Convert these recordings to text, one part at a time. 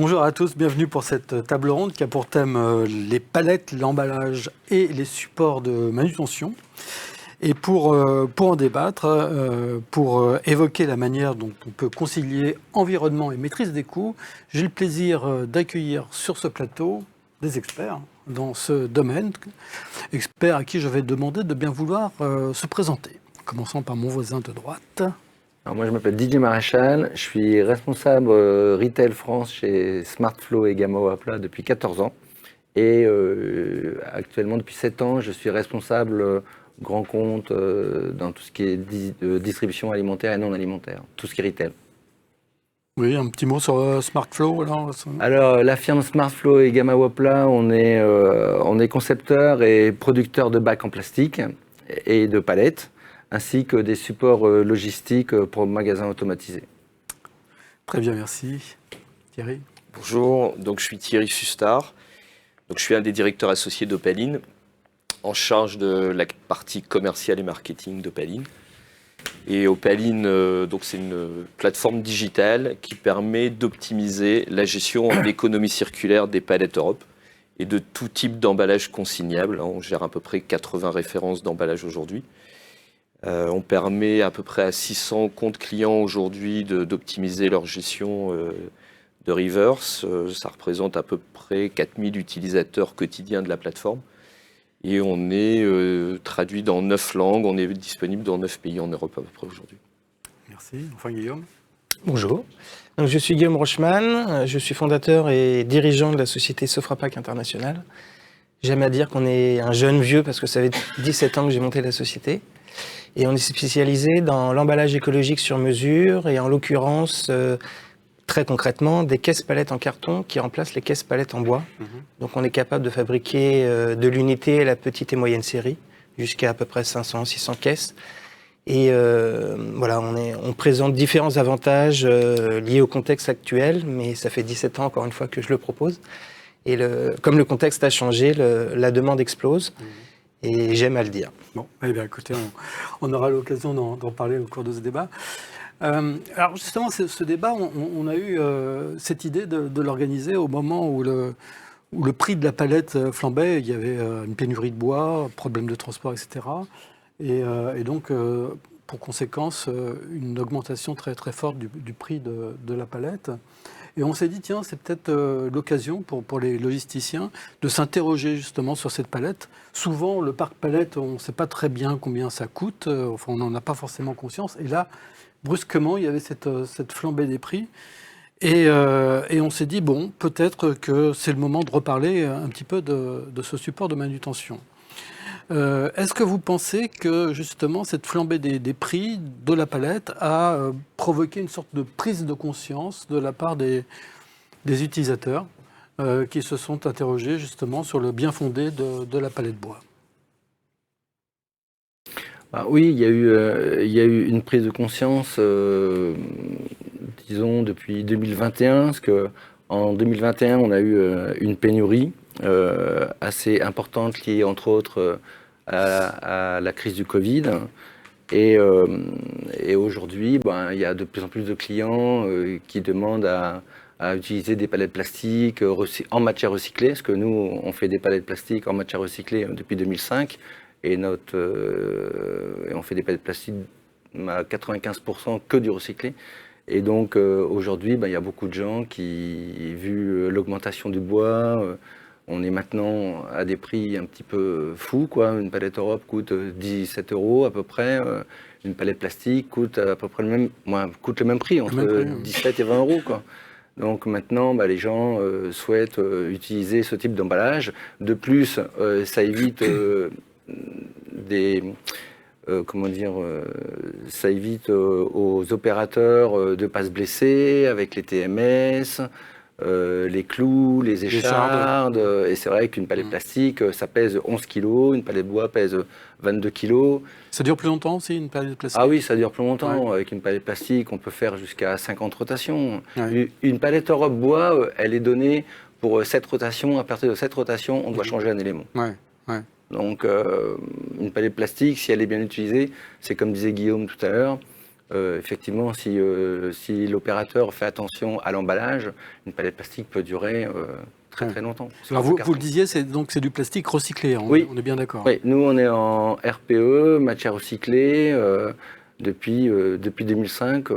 Bonjour à tous, bienvenue pour cette table ronde qui a pour thème les palettes, l'emballage et les supports de manutention. Et pour en débattre, pour évoquer la manière dont on peut concilier environnement et maîtrise des coûts, j'ai le plaisir d'accueillir sur ce plateau des experts dans ce domaine, experts à qui je vais demander de bien vouloir se présenter. Commençons par mon voisin de droite. Alors moi je m'appelle Didier Maréchal, je suis responsable Retail France chez Smartflow et Gamma Wapla depuis 14 ans. Et actuellement depuis 7 ans je suis responsable grand compte dans tout ce qui est distribution alimentaire et non alimentaire, tout ce qui est retail. Oui, un petit mot sur Smartflow alors. La firme Smartflow et Gamma Wapla, on est concepteur et producteur de bacs en plastique et de palettes, ainsi que des supports logistiques pour magasins automatisés. Très bien, merci. Thierry. Bonjour, donc je suis Thierry Fustard, donc je suis un des directeurs associés d'Opaline, en charge de la partie commerciale et marketing d'Opaline. Et Opaline, donc c'est une plateforme digitale qui permet d'optimiser la gestion en économie circulaire des palettes Europe et de tout type d'emballage consignable. On gère à peu près 80 références d'emballage aujourd'hui. On permet à peu près à 600 comptes clients aujourd'hui d'optimiser leur gestion de reverse. Ça représente à peu près 4000 utilisateurs quotidiens de la plateforme. Et on est traduit dans 9 langues, on est disponible dans 9 pays en Europe à peu près aujourd'hui. Merci. Enfin Guillaume. Bonjour. Donc, je suis Guillaume Rochman, je suis fondateur et dirigeant de la société Sofrapac International. J'aime à dire qu'on est un jeune vieux parce que ça fait 17 ans que j'ai monté la société. Et on est spécialisé dans l'emballage écologique sur mesure et en l'occurrence, très concrètement, des caisses palettes en carton qui remplacent les caisses palettes en bois. Donc on est capable de fabriquer de l'unité à la petite et moyenne série, jusqu'à peu près 500, 600 caisses. Et voilà, on présente différents avantages liés au contexte actuel, mais ça fait 17 ans encore une fois que je le propose. Et comme le contexte a changé, la demande explose. Et j'aime à le dire. Bon, eh bien, écoutez, on aura l'occasion d'en parler au cours de ce débat. Alors justement, ce débat, on a eu cette idée de l'organiser au moment où le prix de la palette flambait. Il y avait une pénurie de bois, problème de transport, etc. Et donc, pour conséquence, une augmentation très très forte du prix de la palette. Et on s'est dit, tiens, c'est peut-être l'occasion pour les logisticiens de s'interroger justement sur cette palette. Souvent, le parc palette, on ne sait pas très bien combien ça coûte, enfin, on n'en a pas forcément conscience. Et là, brusquement, il y avait cette flambée des prix. Et on s'est dit, bon, peut-être que c'est le moment de reparler un petit peu de ce support de manutention. Est-ce que vous pensez que justement cette flambée des prix de la palette a provoqué une sorte de prise de conscience de la part des utilisateurs qui se sont interrogés justement sur le bien fondé de la palette bois? Oui, il y a eu une prise de conscience, disons, depuis 2021, parce qu'en 2021, on a eu une pénurie assez importante liée, entre autres, à la crise du Covid. Et aujourd'hui, il y a de plus en plus de clients qui demandent à utiliser des palettes plastiques en matière recyclée, parce que nous, on fait des palettes plastiques en matière recyclée depuis 2005. Et on fait des palettes plastiques à 95% que du recyclé. Et donc aujourd'hui, il y a beaucoup de gens qui, vu l'augmentation du bois, on est maintenant à des prix un petit peu fous, quoi. Une palette Europe coûte 17 € à peu près. Une palette plastique coûte à peu près coûte le même prix, entre 17 et 20 €, quoi. Donc maintenant, les gens souhaitent utiliser ce type d'emballage. De plus, ça évite ça évite aux opérateurs de ne pas se blesser avec les TMS, les clous, les échardes. Et c'est vrai qu'une palette plastique, ça pèse 11 kg, une palette bois pèse 22 kg. Ça dure plus longtemps aussi, une palette plastique? Ah oui, ça dure plus longtemps. Ouais. Avec une palette plastique, on peut faire jusqu'à 50 rotations. Ouais. Une palette Europe bois, elle est donnée pour 7 rotations. À partir de 7 rotations, on doit changer un élément. Ouais. Donc, une palette plastique, si elle est bien utilisée, c'est comme disait Guillaume tout à l'heure, effectivement, si l'opérateur fait attention à l'emballage, une palette plastique peut durer très très longtemps. Alors vous le disiez, c'est du plastique recyclé, Oui. On est bien d'accord. Oui, nous on est en RPE, matière recyclée, depuis 2005.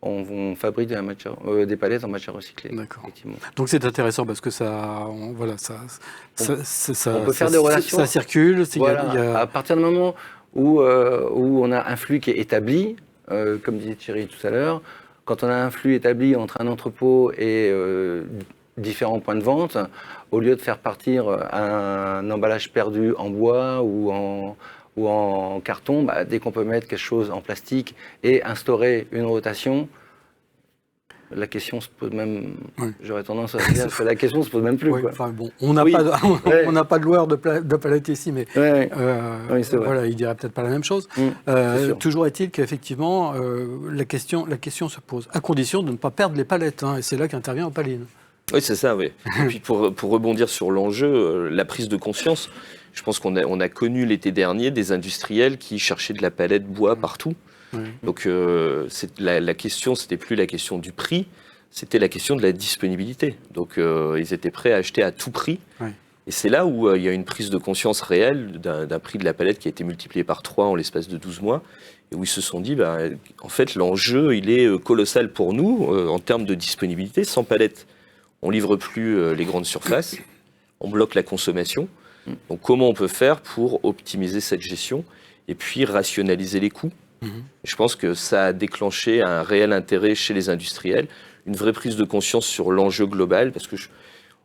On fabrique des palettes en matière recyclée. D'accord. Donc c'est intéressant parce que on peut faire des relations. Ça circule. Voilà. À partir du moment où on a un flux qui est établi, comme disait Thierry tout à l'heure, quand on a un flux établi entre un entrepôt et différents points de vente, au lieu de faire partir un emballage perdu en bois ou en carton, dès qu'on peut mettre quelque chose en plastique et instaurer une rotation, la question se pose même. Oui. J'aurais tendance à dire que la question se pose même plus. Oui, quoi. Enfin, bon, on n'a pas de loueur de palette ici, mais oui, voilà, il dirait peut-être pas la même chose. Toujours est-il qu'effectivement, la question se pose, à condition de ne pas perdre les palettes, et c'est là qu'intervient Opaline. Oui, c'est ça, oui. Et puis pour rebondir sur l'enjeu, la prise de conscience, je pense qu'on a connu l'été dernier des industriels qui cherchaient de la palette bois partout. Oui. Donc la question, c'était plus la question du prix, c'était la question de la disponibilité. Donc ils étaient prêts à acheter à tout prix. Oui. Et c'est là où il y a une prise de conscience réelle d'un prix de la palette qui a été multiplié par 3 en l'espace de 12 mois. Et où ils se sont dit, en fait, l'enjeu, il est colossal pour nous en termes de disponibilité. Sans palette, on livre plus les grandes surfaces, on bloque la consommation. Donc comment on peut faire pour optimiser cette gestion et puis rationaliser les coûts ? Je pense que ça a déclenché un réel intérêt chez les industriels, une vraie prise de conscience sur l'enjeu global, parce que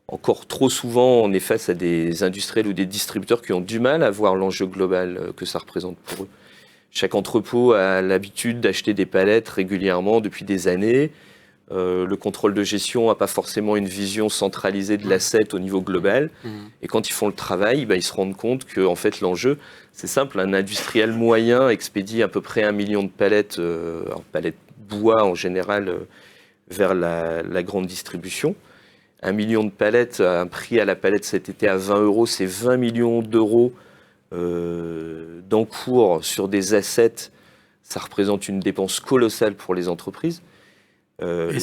encore trop souvent, on est face à des industriels ou des distributeurs qui ont du mal à voir l'enjeu global que ça représente pour eux. Chaque entrepôt a l'habitude d'acheter des palettes régulièrement depuis des années. Le contrôle de gestion n'a pas forcément une vision centralisée de l'asset au niveau global. Et quand ils font le travail, ils se rendent compte que en fait, l'enjeu, c'est simple. Un industriel moyen expédie à peu près 1 million de palettes, palettes bois en général, vers la grande distribution. 1 million de palettes, un prix à la palette cet été à 20 €, c'est 20 millions d'euros d'encours sur des assets. Ça représente une dépense colossale pour les entreprises. Et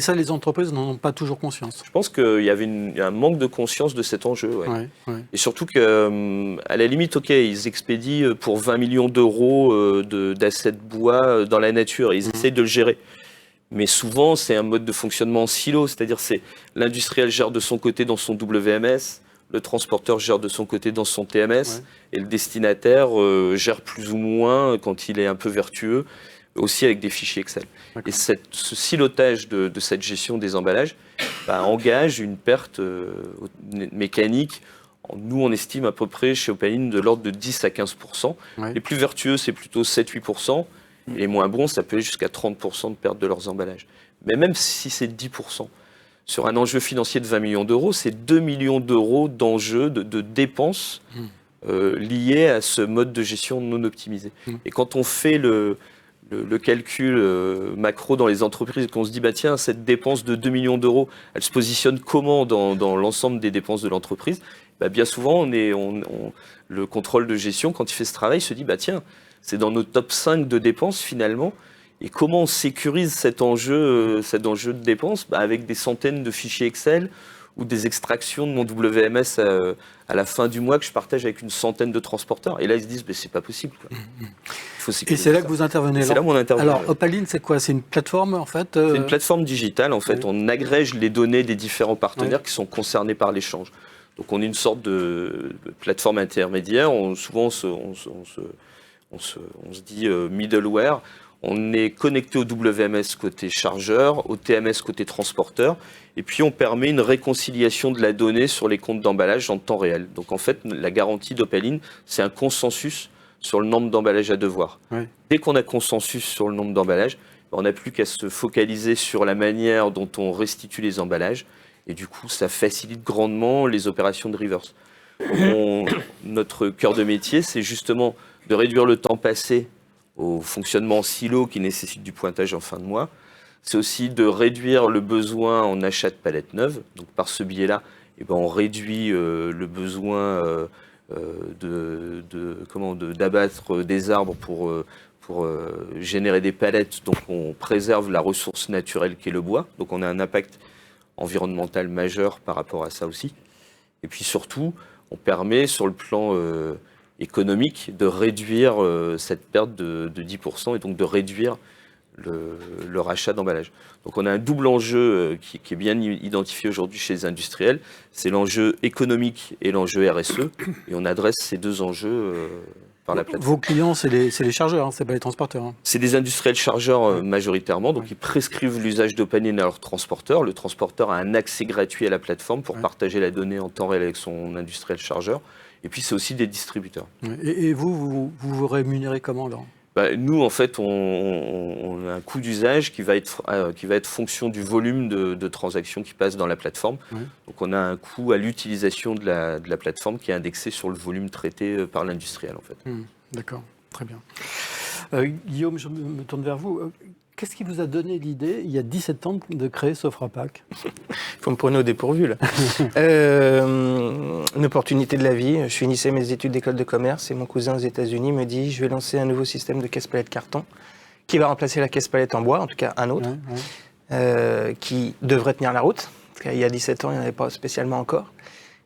ça, les entreprises n'en ont pas toujours conscience. Je pense qu'il y avait un manque de conscience de cet enjeu. Ouais. Et surtout qu'à la limite, ils expédient pour 20 millions d'euros d'assets de bois dans la nature. Ils essayent de le gérer. Mais souvent, c'est un mode de fonctionnement en silo. C'est-à-dire que l'industriel gère de son côté dans son WMS, le transporteur gère de son côté dans son TMS, et le destinataire gère plus ou moins, quand il est un peu vertueux, aussi avec des fichiers Excel. Et ce silotage de cette gestion des emballages engage une perte mécanique. Nous, on estime à peu près chez Opaline de l'ordre de 10 à 15%. Les plus vertueux, c'est plutôt 7-8%. Et les moins bons, ça peut aller jusqu'à 30% de perte de leurs emballages. Mais même si c'est 10%, sur un enjeu financier de 20 millions d'euros, c'est 2 millions d'euros d'enjeux, de dépenses liées à ce mode de gestion non optimisé. Et quand on fait le calcul macro dans les entreprises, qu'on se dit, tiens, cette dépense de 2 millions d'euros, elle se positionne comment dans l'ensemble des dépenses de l'entreprise ? Bien souvent, le contrôle de gestion, quand il fait ce travail, se dit, tiens, c'est dans nos top 5 de dépenses finalement. Et comment on sécurise cet enjeu de dépenses ? Avec des centaines de fichiers Excel ou des extractions de mon WMS à la fin du mois que je partage avec une centaine de transporteurs. Et là, ils se disent, c'est pas possible. Quoi. Et c'est là que vous intervenez. C'est là où on intervient. Alors, Opaline, c'est quoi ? C'est une plateforme, en fait C'est une plateforme digitale. En fait, on agrège les données des différents partenaires qui sont concernés par l'échange. Donc, on est une sorte de plateforme intermédiaire. Souvent, on se dit middleware. On est connecté au WMS côté chargeur, au TMS côté transporteur, et puis on permet une réconciliation de la donnée sur les comptes d'emballage en temps réel. Donc en fait, la garantie d'Opaline, c'est un consensus sur le nombre d'emballages à devoir. Dès qu'on a consensus sur le nombre d'emballages, on n'a plus qu'à se focaliser sur la manière dont on restitue les emballages, et du coup, ça facilite grandement les opérations de reverse. Notre cœur de métier, c'est justement de réduire le temps passé au fonctionnement en silo qui nécessite du pointage en fin de mois. C'est aussi de réduire le besoin en achat de palettes neuves. Donc par ce biais-là, on réduit le besoin d'abattre des arbres pour générer des palettes. Donc on préserve la ressource naturelle qui est le bois. Donc on a un impact environnemental majeur par rapport à ça aussi. Et puis surtout, on permet sur le plan économique de réduire cette perte de 10% et donc de réduire le rachat d'emballage. Donc on a un double enjeu qui est bien identifié aujourd'hui chez les industriels. C'est l'enjeu économique et l'enjeu RSE. Et on adresse ces deux enjeux par la plateforme. Vos clients, c'est les chargeurs, c'est pas les transporteurs. C'est des industriels chargeurs majoritairement, donc ils prescrivent l'usage d'Opaline à leur transporteur. Le transporteur a un accès gratuit à la plateforme pour partager la donnée en temps réel avec son industriel chargeur. Et puis c'est aussi des distributeurs. Et vous rémunérez comment alors ? Nous, en fait, on a un coût d'usage qui va être fonction du volume de transactions qui passent dans la plateforme. Donc on a un coût à l'utilisation de la plateforme qui est indexé sur le volume traité par l'industriel, en fait. D'accord, très bien. Guillaume, je me tourne vers vous. Qu'est-ce qui vous a donné l'idée, il y a 17 ans, de créer Sofrapak ? Il faut me prendre au dépourvu, là. Une opportunité de la vie. Je finissais mes études d'école de commerce et mon cousin aux États-Unis me dit « Je vais lancer un nouveau système de caisse-palette carton qui va remplacer la caisse-palette en bois, en tout cas un autre, qui devrait tenir la route. » Il y a 17 ans, il n'y en avait pas spécialement encore.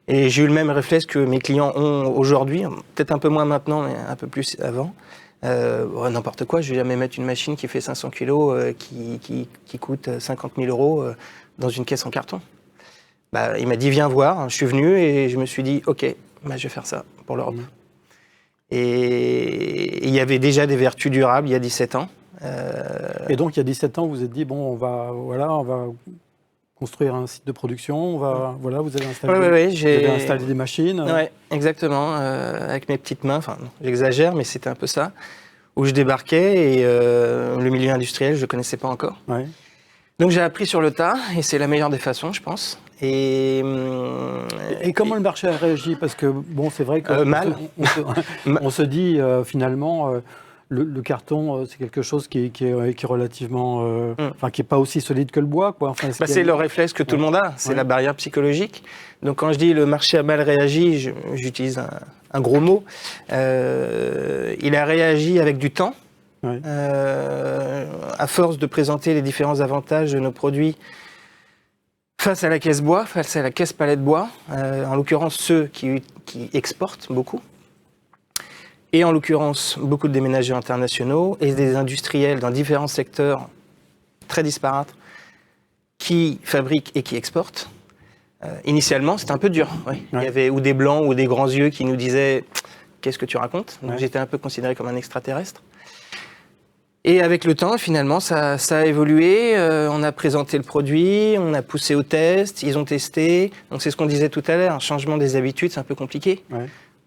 Et j'ai eu le même réflexe que mes clients ont aujourd'hui, peut-être un peu moins maintenant, mais un peu plus avant. N'importe quoi, je vais jamais mettre une machine qui fait 500 kilos, qui coûte 50 000 euros dans une caisse en carton. Il m'a dit viens voir, je suis venu et je me suis dit ok, je vais faire ça pour l'Europe. Et il y avait déjà des vertus durables il y a 17 ans. Et donc il y a 17 ans, vous vous êtes dit bon, on va construire un site de production, vous allez installer des machines. Oui, exactement, avec mes petites mains, enfin j'exagère, mais c'était un peu ça, où je débarquais et le milieu industriel, je ne le connaissais pas encore. Ouais. Donc j'ai appris sur le tas, et c'est la meilleure des façons, je pense. Et comment le marché a réagi ? Parce que bon, c'est vrai que mal. On se dit finalement... Le carton, c'est quelque chose qui est relativement... qui n'est pas aussi solide que le bois, quoi. Enfin, c'est le réflexe que tout le monde a, c'est la barrière psychologique. Donc quand je dis le marché a mal réagi, j'utilise un gros mot. Il a réagi avec du temps. À force de présenter les différents avantages de nos produits face à la caisse bois, face à la caisse palette bois, en l'occurrence ceux qui exportent beaucoup. Et en l'occurrence, beaucoup de déménageurs internationaux et des industriels dans différents secteurs très disparates qui fabriquent et qui exportent. Initialement, c'était un peu dur. Il y avait ou des blancs ou des grands yeux qui nous disaient « Qu'est-ce que tu racontes ?» Donc j'étais un peu considéré comme un extraterrestre. Et avec le temps, finalement, ça a évolué. On a présenté le produit, on a poussé au test, ils ont testé. Donc c'est ce qu'on disait tout à l'heure, un changement des habitudes, c'est un peu compliqué.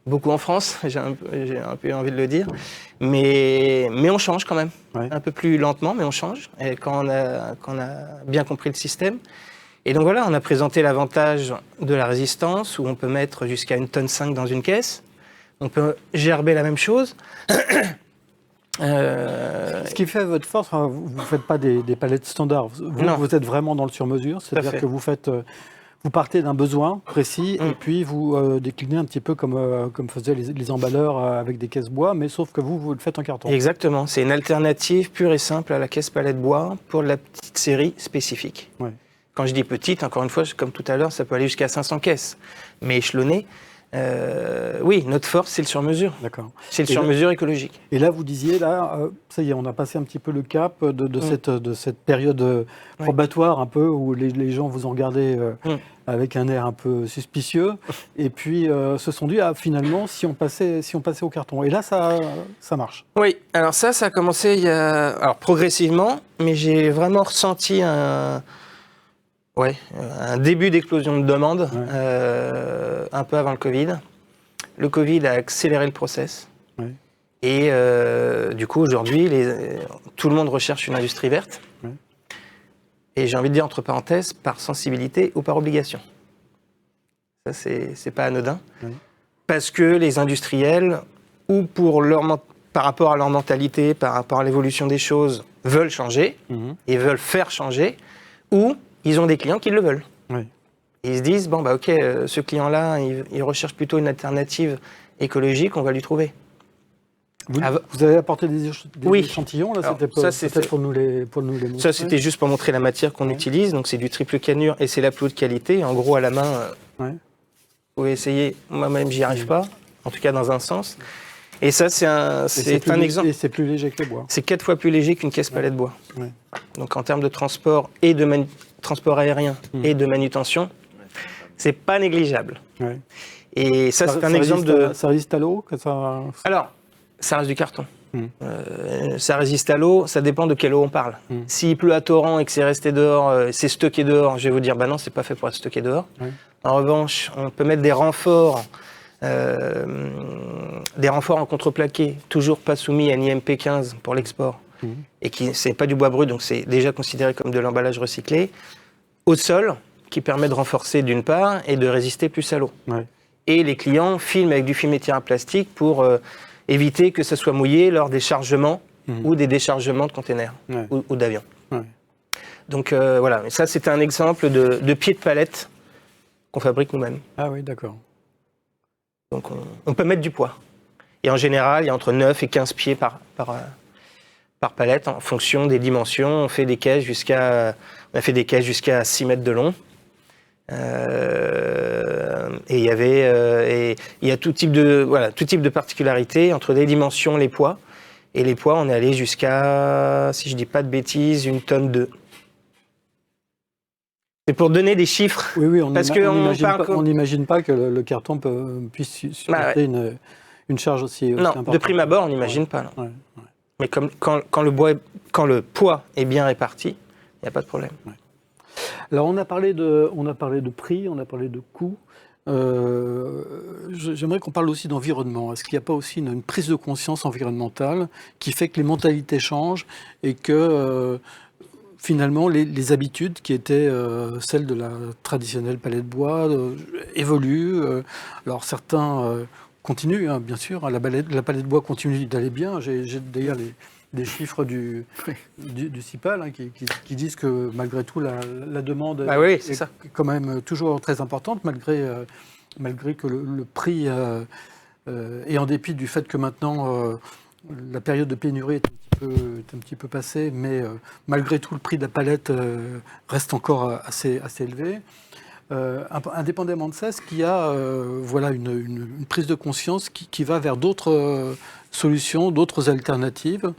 Beaucoup en France, j'ai un peu envie de le dire, mais on change quand même, un peu plus lentement, mais on change, et quand on a bien compris le système. Et donc voilà, on a présenté l'avantage de la résistance, où on peut mettre jusqu'à 1,5 tonne dans une caisse, on peut gerber la même chose. Ce qui fait votre force, vous ne faites pas des palettes standards, vous êtes vraiment dans le sur-mesure, c'est-à-dire que vous partez d'un besoin précis et puis vous déclinez un petit peu comme faisaient les emballeurs avec des caisses bois, mais sauf que vous le faites en carton. Exactement, c'est une alternative pure et simple à la caisse palette bois pour la petite série spécifique. Quand je dis petite, encore une fois, comme tout à l'heure, ça peut aller jusqu'à 500 caisses, mais échelonné. Oui, notre force, c'est le sur-mesure. D'accord. C'est le sur-mesure écologique. Et là, vous disiez, ça y est, on a passé un petit peu le cap de cette période probatoire un peu où les gens vous ont regardé avec un air un peu suspicieux et puis se sont dit, finalement, si on passait au carton. Et là, ça marche. Oui, alors ça a commencé progressivement, mais j'ai vraiment ressenti un début d'explosion de demande un peu avant le Covid. Le Covid a accéléré le process. Et du coup, aujourd'hui, tout le monde recherche une industrie verte. Et j'ai envie de dire, entre parenthèses, par sensibilité ou par obligation. Ça, c'est pas anodin. Parce que les industriels, ou par rapport à leur mentalité, par rapport à l'évolution des choses, veulent changer, et veulent faire changer, ou ils ont des clients qui le veulent. Et ils se disent, ok, ce client-là, il recherche plutôt une alternative écologique, on va lui trouver. Vous avez apporté des Oui. échantillons, là, Alors, c'était ça, peut-être pour nous les montrer. Ça, c'était juste pour montrer la matière qu'on utilise. Donc, c'est du triple cannure et c'est la peau de qualité. En gros, à la main, Ouais. vous pouvez essayer. Moi-même, j'y arrive pas. En tout cas, dans un sens. Et ça, c'est un exemple. Et c'est plus léger que le bois. C'est 4 fois plus léger qu'une caisse palette bois. Ouais. Donc, en termes de transport et de transport aérien et de manutention, c'est pas négligeable. Ouais. Et ça, c'est un exemple de. Ça résiste à l'eau que ça... Alors, ça reste du carton. Ça résiste à l'eau, ça dépend de quelle eau on parle. S'il pleut à torrent et que c'est resté dehors, c'est stocké dehors, je vais vous dire, bah non, c'est pas fait pour être stocké dehors. Ouais. En revanche, on peut mettre des renforts en contreplaqué, toujours pas soumis à un IMP 15 pour l'export, et qui c'est pas du bois brut, donc c'est déjà considéré comme de l'emballage recyclé, au sol, qui permet de renforcer d'une part et de résister plus à l'eau. Ouais. Et les clients filment avec du film étirant plastique pour éviter que ça soit mouillé lors des chargements ou des déchargements de containers ou d'avions. Ouais. Donc voilà, et ça c'était un exemple de pied de palette qu'on fabrique nous-mêmes. Ah oui, d'accord. Donc on peut mettre du poids. Et en général, il y a entre 9 et 15 pieds par palette en fonction des dimensions. On a fait des caisses jusqu'à 6 mètres de long. Et il y a tout type de particularités entre les dimensions, les poids. Et les poids, on est allé jusqu'à, si je dis pas de bêtises, 1,2 tonne. C'est pour donner des chiffres. Oui, on n'imagine pas que le carton puisse supporter une charge aussi importante. Non, de prime abord, on n'imagine pas. Non. Ouais. Mais quand le poids est bien réparti, il n'y a pas de problème. Ouais. Alors on a parlé de prix, on a parlé de coût. J'aimerais qu'on parle aussi d'environnement. Est-ce qu'il n'y a pas aussi une prise de conscience environnementale qui fait que les mentalités changent et que finalement les habitudes qui étaient celles de la traditionnelle palette bois évoluent. Alors certains continuent, hein, bien sûr. La palette bois continue d'aller bien. J'ai d'ailleurs des chiffres du CIPAL hein, qui disent que malgré tout la demande est quand même toujours très importante malgré que le prix et en dépit du fait que maintenant la période de pénurie est un petit peu passée, mais malgré tout le prix de la palette reste encore assez élevé. Indépendamment de ça, est-ce qu'il y a une prise de conscience qui va vers d'autres solutions, d'autres alternatives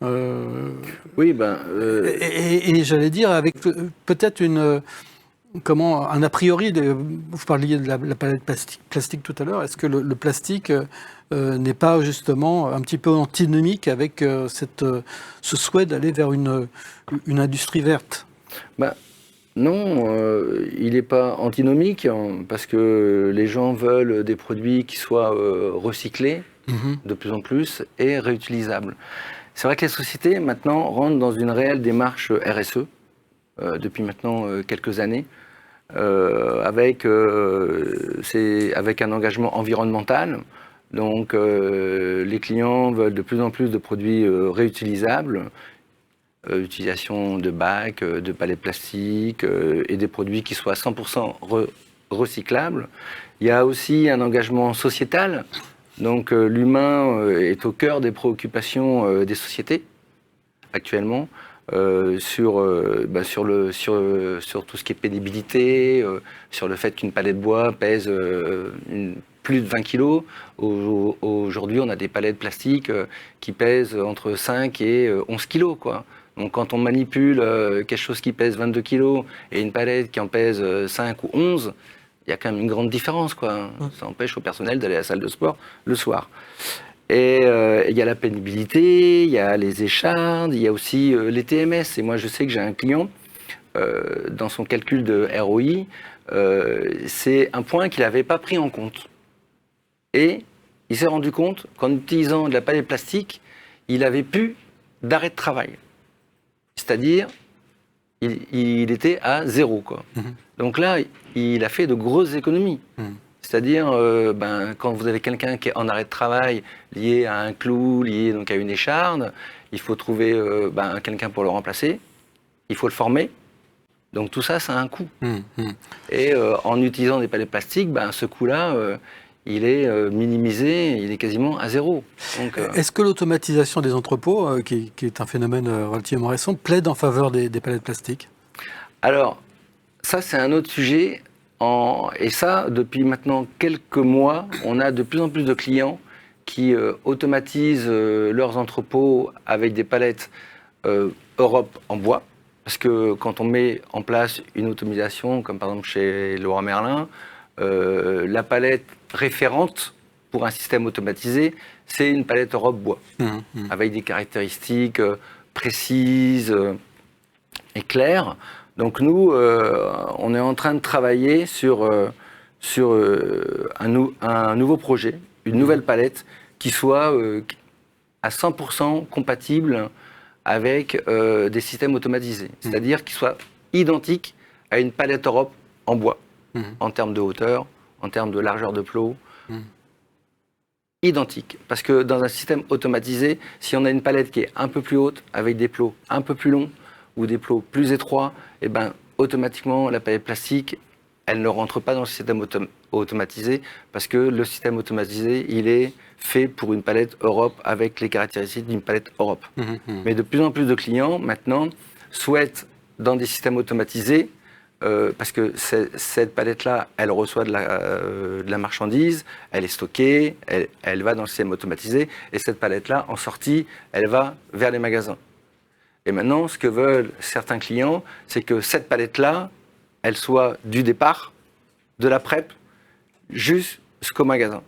Oui, et j'allais dire avec peut-être un a priori, vous parliez de la palette plastique tout à l'heure, est-ce que le plastique n'est pas justement un petit peu antinomique avec ce souhait d'aller vers une industrie verte? Non, il n'est pas antinomique hein, parce que les gens veulent des produits qui soient recyclés de plus en plus et réutilisables. C'est vrai que les sociétés maintenant rentrent dans une réelle démarche RSE depuis maintenant quelques années avec un engagement environnemental. Donc les clients veulent de plus en plus de produits réutilisables, utilisation de bacs, de palettes plastiques et des produits qui soient 100% recyclables. Il y a aussi un engagement sociétal. Donc l'humain est au cœur des préoccupations des sociétés actuellement sur tout ce qui est pénibilité, sur le fait qu'une palette bois pèse plus de 20 kilos. Aujourd'hui, on a des palettes plastiques qui pèsent entre 5 et 11 kilos, quoi. Donc quand on manipule quelque chose qui pèse 22 kilos et une palette qui en pèse 5 ou 11, il y a quand même une grande différence, quoi. Ça empêche au personnel d'aller à la salle de sport le soir. Et il y a la pénibilité, il y a les échardes, il y a aussi les TMS. Et moi, je sais que j'ai un client, dans son calcul de ROI, c'est un point qu'il n'avait pas pris en compte. Et il s'est rendu compte qu'en utilisant de la palette plastique, il avait plus d'arrêt de travail. C'est-à-dire, il était à 0, quoi. Donc là, il a fait de grosses économies. C'est-à-dire, quand vous avez quelqu'un qui est en arrêt de travail lié à un clou, lié donc à une écharde, il faut trouver quelqu'un pour le remplacer, il faut le former. Donc tout ça, ça a un coût. Et en utilisant des palettes plastiques, ce coût-là, il est minimisé, il est quasiment à zéro. Donc, Est-ce que l'automatisation des entrepôts, qui est un phénomène relativement récent, plaide en faveur des palettes plastiques? alors, ça c'est un autre sujet. Et ça, depuis maintenant quelques mois, on a de plus en plus de clients qui automatisent leurs entrepôts avec des palettes Europe en bois. Parce que quand on met en place une automatisation, comme par exemple chez Leroy Merlin, la palette référente pour un système automatisé, c'est une palette Europe bois, avec des caractéristiques précises et claires. Donc nous, on est en train de travailler sur un nouveau projet, une nouvelle palette qui soit à 100% compatible avec des systèmes automatisés. C'est-à-dire qui soit identique à une palette Europe en bois, en termes de hauteur, en termes de largeur de plot. Identique. Parce que dans un système automatisé, si on a une palette qui est un peu plus haute, avec des plots un peu plus longs, ou des plots plus étroits, et ben, automatiquement, la palette plastique, elle ne rentre pas dans le système automatisé, parce que le système automatisé, il est fait pour une palette Europe avec les caractéristiques d'une palette Europe. Mais de plus en plus de clients, maintenant, souhaitent, dans des systèmes automatisés, parce que cette palette-là, elle reçoit de la marchandise, elle est stockée, elle va dans le système automatisé, et cette palette-là, en sortie, elle va vers les magasins. Et maintenant, ce que veulent certains clients, c'est que cette palette-là, elle soit du départ, de la prep, jusqu'au magasin.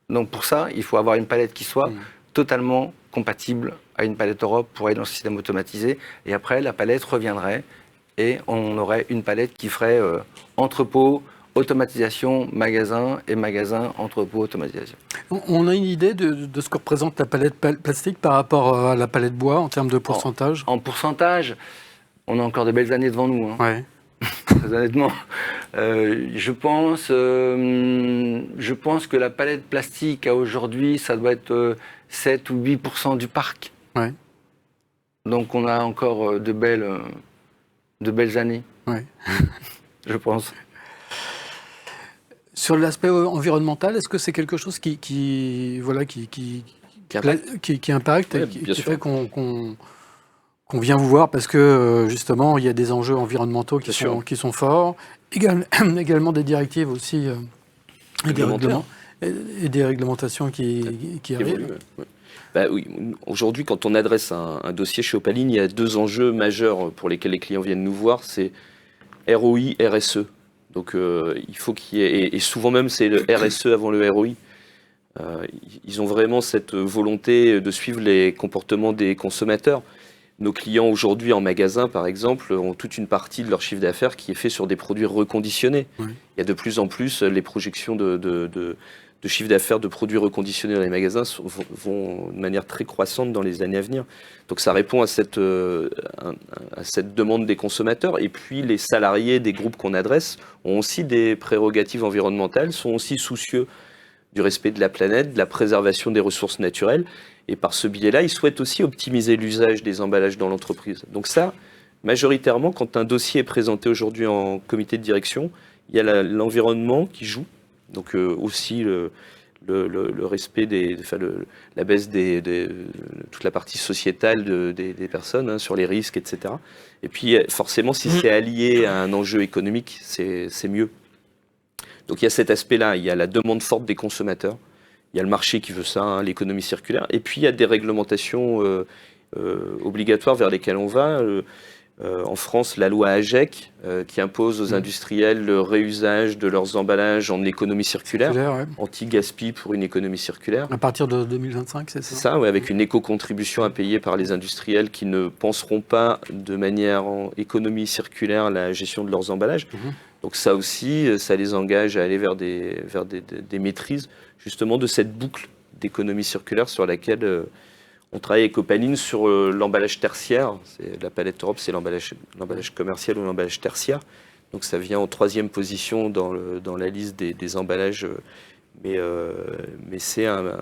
Donc pour ça, il faut avoir une palette qui soit totalement compatible à une palette Europe pour aller dans le système automatisé. Et après, la palette reviendrait et on aurait une palette qui ferait entrepôt, automatisation, magasin, et magasin, entrepôt, automatisation. On a une idée de ce que représente la palette plastique par rapport à la palette bois en termes de pourcentage? En pourcentage, on a encore de belles années devant nous. Hein. Ouais. Très honnêtement, je pense que la palette plastique à aujourd'hui, ça doit être 7 ou 8% du parc. Ouais. Donc on a encore de belles années, Ouais. je pense. Sur l'aspect environnemental, est-ce que c'est quelque chose qui impacte et Ouais, qui fait qu'on vient vous voir parce que justement il y a des enjeux environnementaux qui sont forts, également des directives aussi et des réglementations qui arrivent. Ouais. Bah oui. Aujourd'hui, quand on adresse un dossier chez Opaline, il y a deux enjeux majeurs pour lesquels les clients viennent nous voir, c'est ROI, RSE. Donc il faut qu'il y ait, et souvent même c'est le RSE avant le ROI. Ils ont vraiment cette volonté de suivre les comportements des consommateurs. Nos clients aujourd'hui en magasin, par exemple, ont toute une partie de leur chiffre d'affaires qui est fait sur des produits reconditionnés. Oui. Il y a de plus en plus les projections de chiffre d'affaires de produits reconditionnés dans les magasins vont de manière très croissante dans les années à venir. Donc ça répond à cette demande des consommateurs. Et puis les salariés des groupes qu'on adresse ont aussi des prérogatives environnementales, sont aussi soucieux du respect de la planète, de la préservation des ressources naturelles. Et par ce biais-là, ils souhaitent aussi optimiser l'usage des emballages dans l'entreprise. Donc ça, majoritairement, quand un dossier est présenté aujourd'hui en comité de direction, il y a l'environnement qui joue. Donc aussi le respect la baisse toute la partie sociétale des personnes sur les risques, etc. Et puis forcément, si c'est allié à un enjeu économique, c'est mieux. Donc il y a cet aspect-là, il y a la demande forte des consommateurs, il y a le marché qui veut ça, l'économie circulaire, et puis il y a des réglementations obligatoires vers lesquelles on va. En France, la loi AGEC qui impose aux industriels le réusage de leurs emballages en économie circulaire, ouais. Anti-gaspi pour une économie circulaire. À partir de 2025, c'est ça? C'est ça, ouais, avec une éco-contribution à payer par les industriels qui ne penseront pas de manière en économie circulaire la gestion de leurs emballages. Donc ça aussi, ça les engage à aller vers des maîtrises justement de cette boucle d'économie circulaire sur laquelle... On travaille avec Opaline sur l'emballage tertiaire. La palette Europe, c'est l'emballage commercial ou l'emballage tertiaire. Donc ça vient en 3e position dans la liste des emballages. Mais c'est un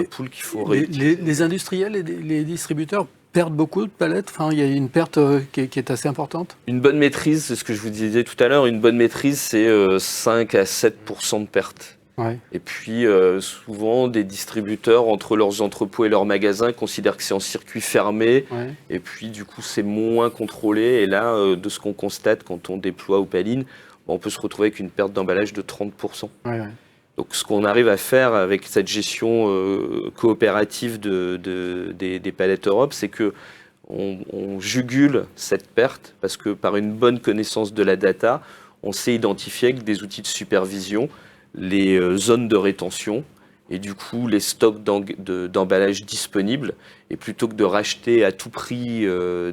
pool qu'il faut réutiliser. Les industriels et les distributeurs perdent beaucoup de palettes. Enfin, il y a une perte qui est assez importante. Une bonne maîtrise, c'est ce que je vous disais tout à l'heure. Une bonne maîtrise, c'est 5 à 7% de perte. Ouais. Et puis, souvent, des distributeurs, entre leurs entrepôts et leurs magasins, considèrent que c'est en circuit fermé. Ouais. Et puis, du coup, c'est moins contrôlé. Et là, de ce qu'on constate quand on déploie Opaline, on peut se retrouver avec une perte d'emballage de 30%. Ouais. Donc, ce qu'on arrive à faire avec cette gestion coopérative des palettes Europe, c'est que on jugule cette perte parce que par une bonne connaissance de la data, on sait identifier avec des outils de supervision les zones de rétention et du coup les stocks d'emballage disponibles. Et plutôt que de racheter à tout prix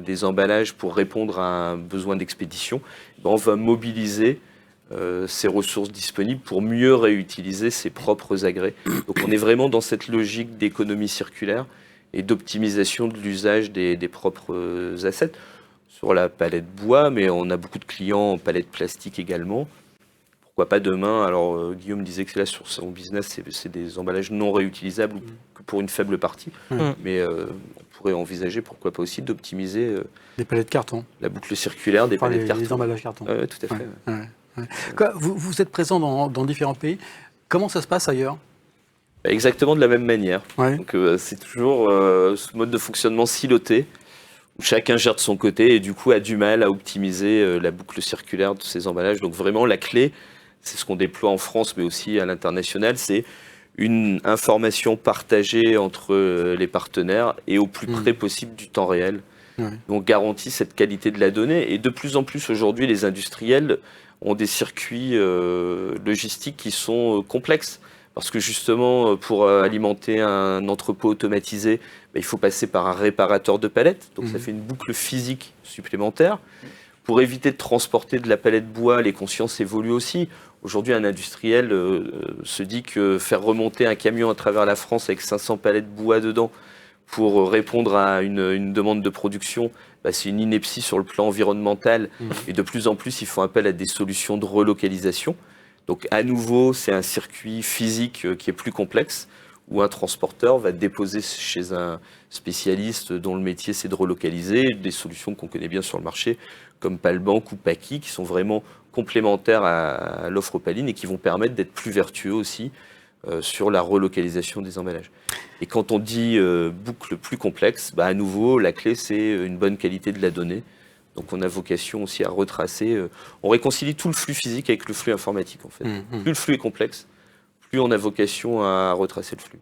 des emballages pour répondre à un besoin d'expédition, on va mobiliser ces ressources disponibles pour mieux réutiliser ses propres agrès. Donc on est vraiment dans cette logique d'économie circulaire et d'optimisation de l'usage des propres assets sur la palette bois, mais on a beaucoup de clients en palette plastique également. Pourquoi pas demain, alors Guillaume disait que là sur son business, c'est des emballages non réutilisables ou que pour une faible partie, mais on pourrait envisager, pourquoi pas aussi, d'optimiser Des palettes carton. la boucle circulaire des Enfin, palettes carton. les emballages carton. Tout à fait. Ouais. Quoi, vous êtes présent dans différents pays. Comment ça se passe ailleurs? Exactement de la même manière. Ouais. Donc c'est toujours ce mode de fonctionnement siloté, où chacun gère de son côté et du coup a du mal à optimiser la boucle circulaire de ces emballages. Donc vraiment la clé, c'est ce qu'on déploie en France mais aussi à l'international, c'est une information partagée entre les partenaires et au plus près possible du temps réel. Ouais. On garantit cette qualité de la donnée et de plus en plus aujourd'hui les industriels ont des circuits logistiques qui sont complexes. Parce que justement, pour alimenter un entrepôt automatisé, il faut passer par un réparateur de palettes. Donc ça fait une boucle physique supplémentaire. Pour éviter de transporter de la palette bois, les consciences évoluent aussi. Aujourd'hui, un industriel se dit que faire remonter un camion à travers la France avec 500 palettes bois dedans pour répondre à une demande de production, c'est une ineptie sur le plan environnemental. Et de plus en plus, ils font appel à des solutions de relocalisation. Donc à nouveau, c'est un circuit physique qui est plus complexe, où un transporteur va déposer chez un spécialiste dont le métier c'est de relocaliser, des solutions qu'on connaît bien sur le marché, comme Palbank ou Paki, qui sont vraiment complémentaires à l'offre Opaline et qui vont permettre d'être plus vertueux aussi sur la relocalisation des emballages. Et quand on dit boucle plus complexe, à nouveau, la clé c'est une bonne qualité de la donnée. Donc on a vocation aussi à retracer, on réconcilie tout le flux physique avec le flux informatique en fait. Plus le flux est complexe, plus on a vocation à retracer le flux.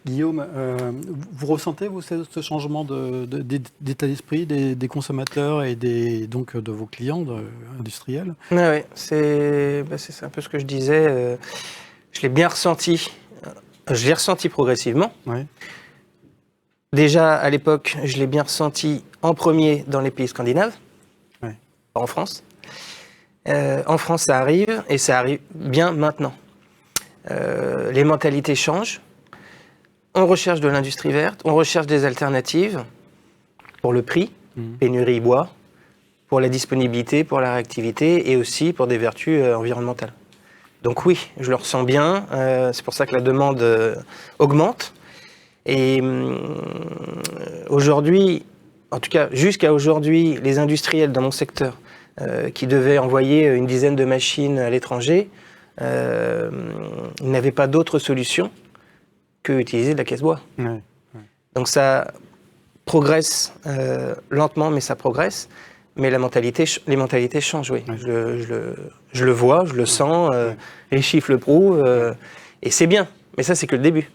Guillaume, vous ressentez vous, ce changement d'état d'esprit des consommateurs et donc de vos clients industriels? Oui, c'est un peu ce que je disais. Je l'ai bien ressenti. Je l'ai ressenti progressivement. Ouais. Déjà, à l'époque, je l'ai bien ressenti en premier dans les pays scandinaves, pas en France. En France, ça arrive, et ça arrive bien maintenant. Les mentalités changent. On recherche de l'industrie verte, on recherche des alternatives pour le prix, pénurie bois, pour la disponibilité, pour la réactivité, et aussi pour des vertus environnementales. Donc oui, je le ressens bien. C'est pour ça que la demande augmente. Et aujourd'hui, en tout cas jusqu'à aujourd'hui, les industriels dans mon secteur qui devaient envoyer une dizaine de machines à l'étranger n'avaient pas d'autre solution que utiliser de la caisse bois. Ouais. Donc ça progresse lentement, mais ça progresse. Mais les mentalités changent, oui. Ouais. Je le vois, je le sens, les chiffres le prouvent, et c'est bien. Mais ça, c'est que le début.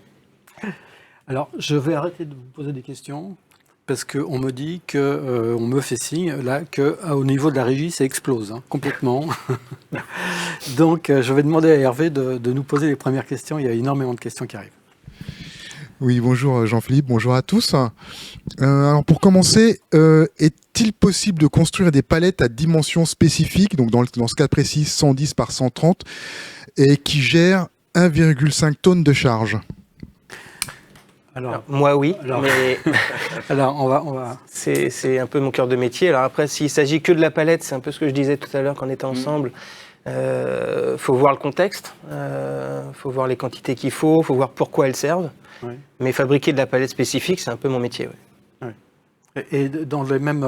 Alors, je vais arrêter de vous poser des questions parce qu'on me dit que, on me fait signe là qu'au niveau de la régie, ça explose complètement. Donc, je vais demander à Hervé de nous poser les premières questions. Il y a énormément de questions qui arrivent. Oui, bonjour Jean-Philippe, bonjour à tous. Alors pour commencer, est-il possible de construire des palettes à dimensions spécifiques, donc dans ce cas précis 110 par 130, et qui gèrent 1,5 tonnes de charge? Alors, Moi, oui, mais alors on va... c'est un peu mon cœur de métier. Alors après, s'il s'agit que de la palette, c'est un peu ce que je disais tout à l'heure quand on était ensemble. Faut voir le contexte, faut voir les quantités qu'il faut voir pourquoi elles servent. Ouais. Mais fabriquer de la palette spécifique, c'est un peu mon métier. Ouais. Et dans les mêmes,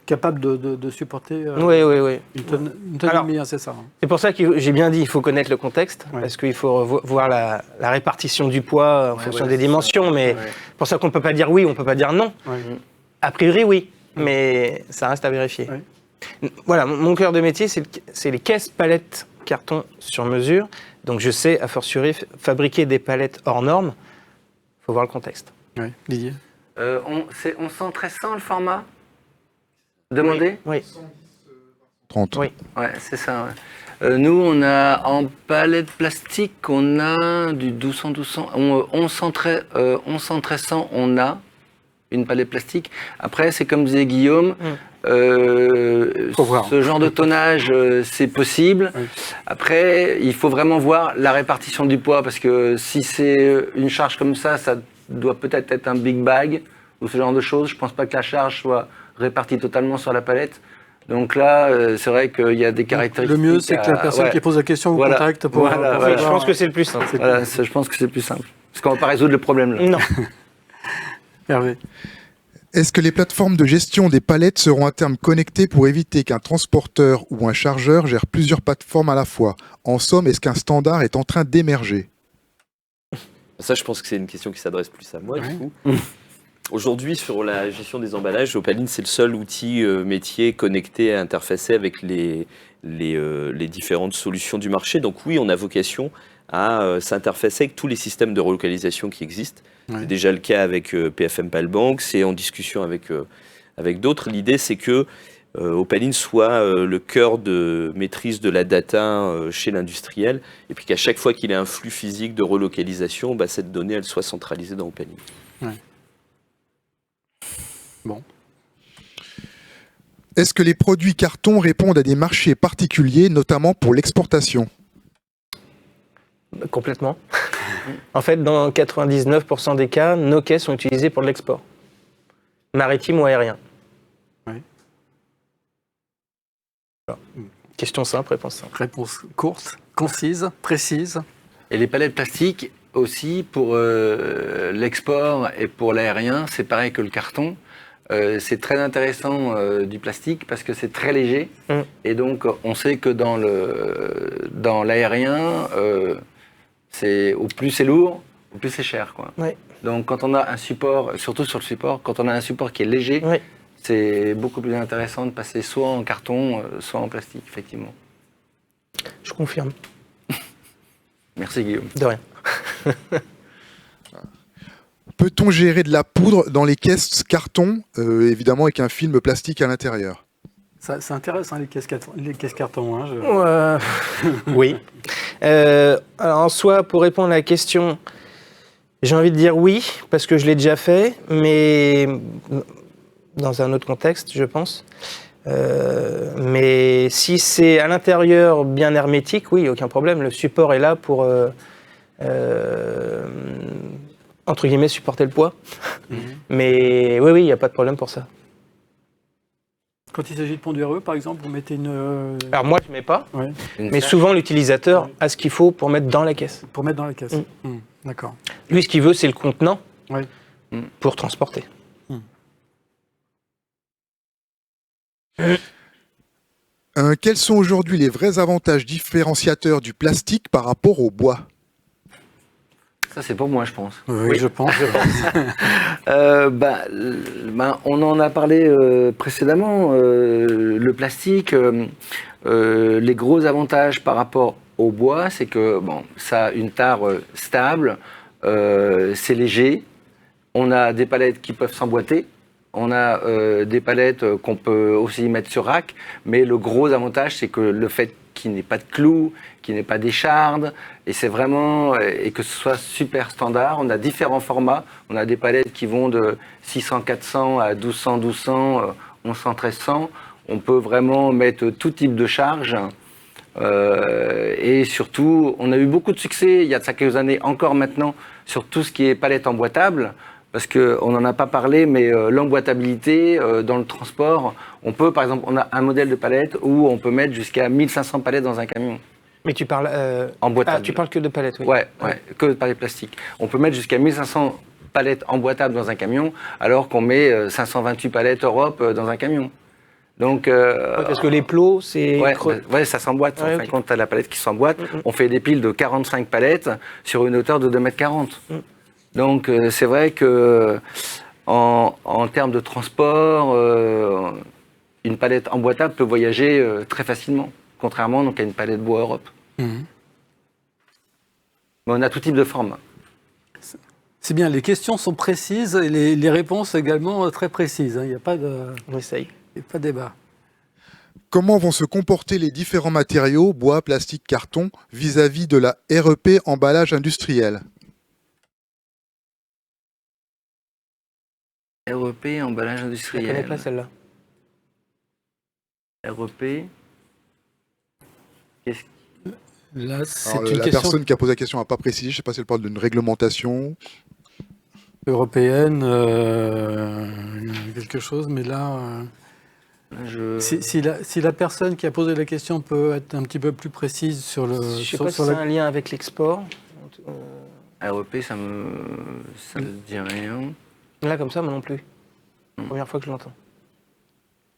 capable de supporter Oui. une tonne et Alors, demie, hein, c'est ça. Hein. C'est pour ça que j'ai bien dit il faut connaître le contexte, Ouais. parce qu'il faut voir la répartition du poids en fonction des dimensions, mais pour ça qu'on ne peut pas dire oui, on ne peut pas dire non. Ouais. A priori, oui, mais ça reste à vérifier. Ouais. Voilà, mon cœur de métier, c'est les caisses palettes carton sur mesure. Donc je sais, a fortiori, fabriquer des palettes hors normes, il faut voir le contexte. Ouais. Didier. C'est 1100-1300 le format demandé? Oui. 30. Oui. Ouais, c'est ça. Ouais. Nous, on a en palette plastique, on a du 1200-1200. 1100-1300, on a une palette plastique. Après, c'est comme disait Guillaume, Faut voir. ce genre de tonnage, c'est possible. Oui. Après, il faut vraiment voir la répartition du poids, parce que si c'est une charge comme ça doit peut-être être un big bag ou ce genre de choses. Je pense pas que la charge soit répartie totalement sur la palette. Donc là, c'est vrai qu'il y a des caractéristiques. Le mieux, c'est que la personne qui pose la question vous Voilà. contacte pour. Voilà, pour voilà. Je voir. pense que c'est le plus simple. Voilà, je pense que c'est plus simple. Parce qu'on va pas résoudre le problème là. Non. Hervé. Est-ce que les plateformes de gestion des palettes seront à terme connectées pour éviter qu'un transporteur ou un chargeur gère plusieurs plateformes à la fois? En somme, est-ce qu'un standard est en train d'émerger? Ça, je pense que c'est une question qui s'adresse plus à moi, Ouais. du coup. Aujourd'hui, sur la gestion des emballages, Opaline, c'est le seul outil métier connecté et interfacé avec les différentes solutions du marché. Donc oui, on a vocation à s'interfacer avec tous les systèmes de relocalisation qui existent. Ouais. C'est déjà le cas avec PFM Palbank, c'est en discussion avec d'autres. L'idée, c'est que Opaline soit le cœur de maîtrise de la data chez l'industriel, et puis qu'à chaque fois qu'il y a un flux physique de relocalisation, cette donnée, elle soit centralisée dans Opaline. Bon. Est-ce que les produits carton répondent à des marchés particuliers, notamment pour l'exportation? Complètement. En fait, dans 99% des cas, nos caisses sont utilisées pour de l'export. Maritime ou aérien. Oui. Voilà. Question simple, réponse simple. Réponse courte, concise, précise. Et les palettes plastiques aussi, pour l'export et pour l'aérien, c'est pareil que le carton. C'est très intéressant du plastique parce que c'est très léger. Et donc, on sait que dans l'aérien, au plus c'est lourd, au plus c'est cher, quoi. Oui. Donc, quand on a un support, surtout sur le support, quand on a un support qui est léger, Oui. c'est beaucoup plus intéressant de passer soit en carton, soit en plastique, effectivement. Je confirme. Merci, Guillaume. De rien. Peut-on gérer de la poudre dans les caisses carton, évidemment avec un film plastique à l'intérieur? Ça intéresse, hein, les caisses carton. Hein, Oui. Alors, en soi, pour répondre à la question, j'ai envie de dire oui, parce que je l'ai déjà fait, mais dans un autre contexte, je pense. Mais si c'est à l'intérieur bien hermétique, oui, aucun problème. Le support est là pour, entre guillemets, supporter le poids. Mais oui, il n'y a pas de problème pour ça. Quand il s'agit de pondéreux, par exemple, vous mettez une. Alors moi, je ne mets pas, Ouais, mais souvent, l'utilisateur a ce qu'il faut pour mettre dans la caisse. pour mettre dans la caisse. D'accord. Lui, ce qu'il veut, c'est le contenant Ouais. pour transporter. Quels sont aujourd'hui les vrais avantages différenciateurs du plastique par rapport au bois? Ça, c'est pour moi, je pense. Oui, je pense. On en a parlé précédemment. Le plastique, les gros avantages par rapport au bois, c'est que ça a une tare stable, c'est léger, on a des palettes qui peuvent s'emboîter, on a des palettes qu'on peut aussi mettre sur rack, mais le gros avantage, c'est que le fait qu'il n'y ait pas de clous, qu'il n'y ait pas d'échardes, et c'est vraiment, et que ce soit super standard. On a différents formats, on a des palettes qui vont de 600-400 à 1200-1200, 1100-1300. On peut vraiment mettre tout type de charge. Et surtout, on a eu beaucoup de succès il y a de ça quelques années, encore maintenant, sur tout ce qui est palette emboîtable. Parce qu'on n'en a pas parlé, mais l'emboîtabilité dans le transport, on peut, par exemple, on a un modèle de palette où on peut mettre jusqu'à 1500 palettes dans un camion. Mais tu parles Emboîtable. tu parles que de palettes, oui. Ouais, que de palettes plastiques. On peut mettre jusqu'à 1500 palettes emboîtables dans un camion, alors qu'on met 528 palettes Europe dans un camion. Donc, Parce que les plots, c'est... ouais, ça s'emboîte. Ouais, En fin de compte, tu as la palette qui s'emboîte. On fait des piles de 45 palettes sur une hauteur de 2,40 m. Donc, c'est vrai que en termes de transport, une palette emboîtable peut voyager très facilement, contrairement donc, à une palette bois Europe. Mais on a tout type de forme. C'est bien, les questions sont précises et les réponses également très précises. Il n'y a pas de... On essaye. Il n'y a pas de débat. Comment vont se comporter les différents matériaux, bois, plastique, carton, vis-à-vis de la REP emballage industriel? REP, emballage Je ne industriel. connais pas celle-là. REP. Qu'est-ce Là, c'est Alors, une la question personne qui a posé la question n'a pas précisé, je ne sais pas si elle parle d'une réglementation. européenne, quelque chose, mais là... Si la personne qui a posé la question peut être un petit peu plus précise sur le... Je ne sais pas si c'est un lien avec l'export. REP, ça me dit rien. Là, comme ça, moi non plus. Première fois que je l'entends.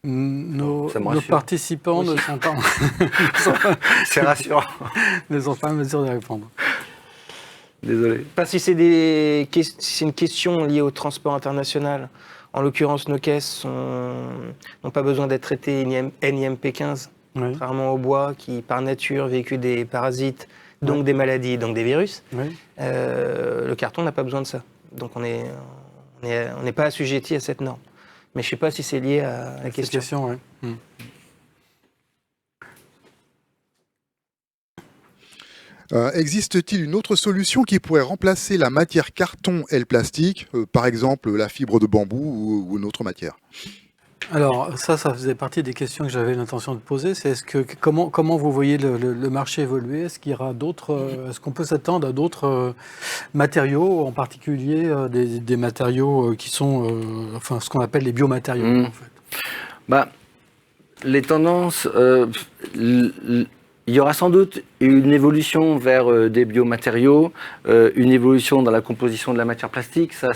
Nos Ça me rassure. participants ne sont pas, C'est rassurant. ne sont pas en mesure de répondre. Désolé. Pas si c'est si une question liée au transport international. En l'occurrence, nos caisses n'ont pas besoin d'être traitées NIMP 15, Oui. contrairement au bois qui, par nature, véhicule des parasites, donc des maladies, donc des virus. Oui. Le carton n'a pas besoin de ça. Donc on n'est pas assujetti à cette norme. Mais je ne sais pas si c'est lié à la question. ouais. Existe-t-il une autre solution qui pourrait remplacer la matière carton et le plastique, par exemple la fibre de bambou ou une autre matière? Alors ça faisait partie des questions que j'avais l'intention de poser. C'est comment vous voyez le marché évoluer? Est-ce qu'il y aura est-ce qu'on peut s'attendre à d'autres matériaux, en particulier des matériaux qui sont, enfin ce qu'on appelle les biomatériaux en fait. Les tendances, il y aura sans doute une évolution vers des biomatériaux, une évolution dans la composition de la matière plastique. Ça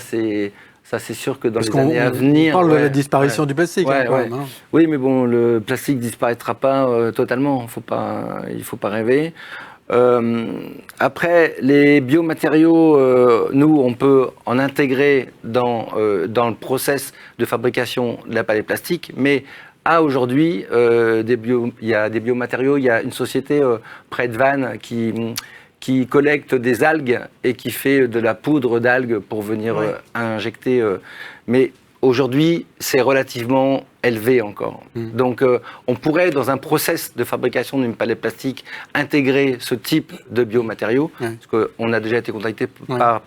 c'est sûr que dans les années à venir... On parle de la disparition du plastique. Quand même, hein. Oui, mais bon, le plastique disparaîtra pas totalement. Il faut pas rêver. Après, les biomatériaux, nous, on peut en intégrer dans le process de fabrication de la palette plastique, mais aujourd'hui, il y a des biomatériaux. Il y a une société près de Vannes qui collecte des algues et qui fait de la poudre d'algues pour venir injecter. Mais aujourd'hui, c'est relativement élevé encore. Donc, on pourrait, dans un process de fabrication d'une palette plastique, intégrer ce type de biomatériaux, parce qu'on a déjà été contacté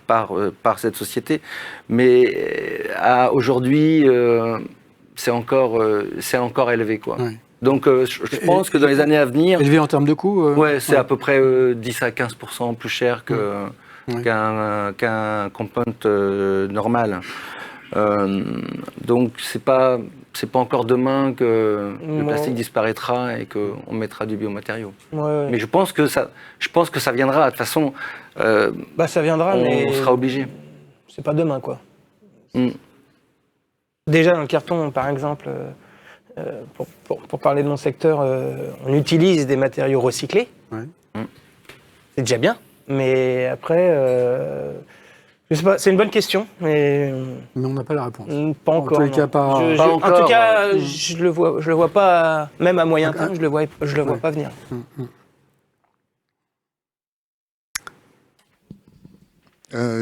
par cette société. Mais aujourd'hui, c'est encore élevé, quoi. Donc, je pense que dans les années à venir... Élevé en termes de coût c'est à peu près 10 à 15% plus cher qu'un compound normal. Donc, c'est pas encore demain que le plastique disparaîtra et qu'on mettra du biomatériau. Mais je pense que ça viendra. De toute façon, ça viendra, mais on sera obligé. C'est pas demain, quoi. Déjà, dans le carton, par exemple... pour parler de mon secteur, on utilise des matériaux recyclés. C'est déjà bien. Mais après, je sais pas, c'est une bonne question. Mais on n'a pas la réponse. Pas encore. En tout cas, pas encore. En tout cas, je le vois pas, même à moyen terme, je le vois pas venir.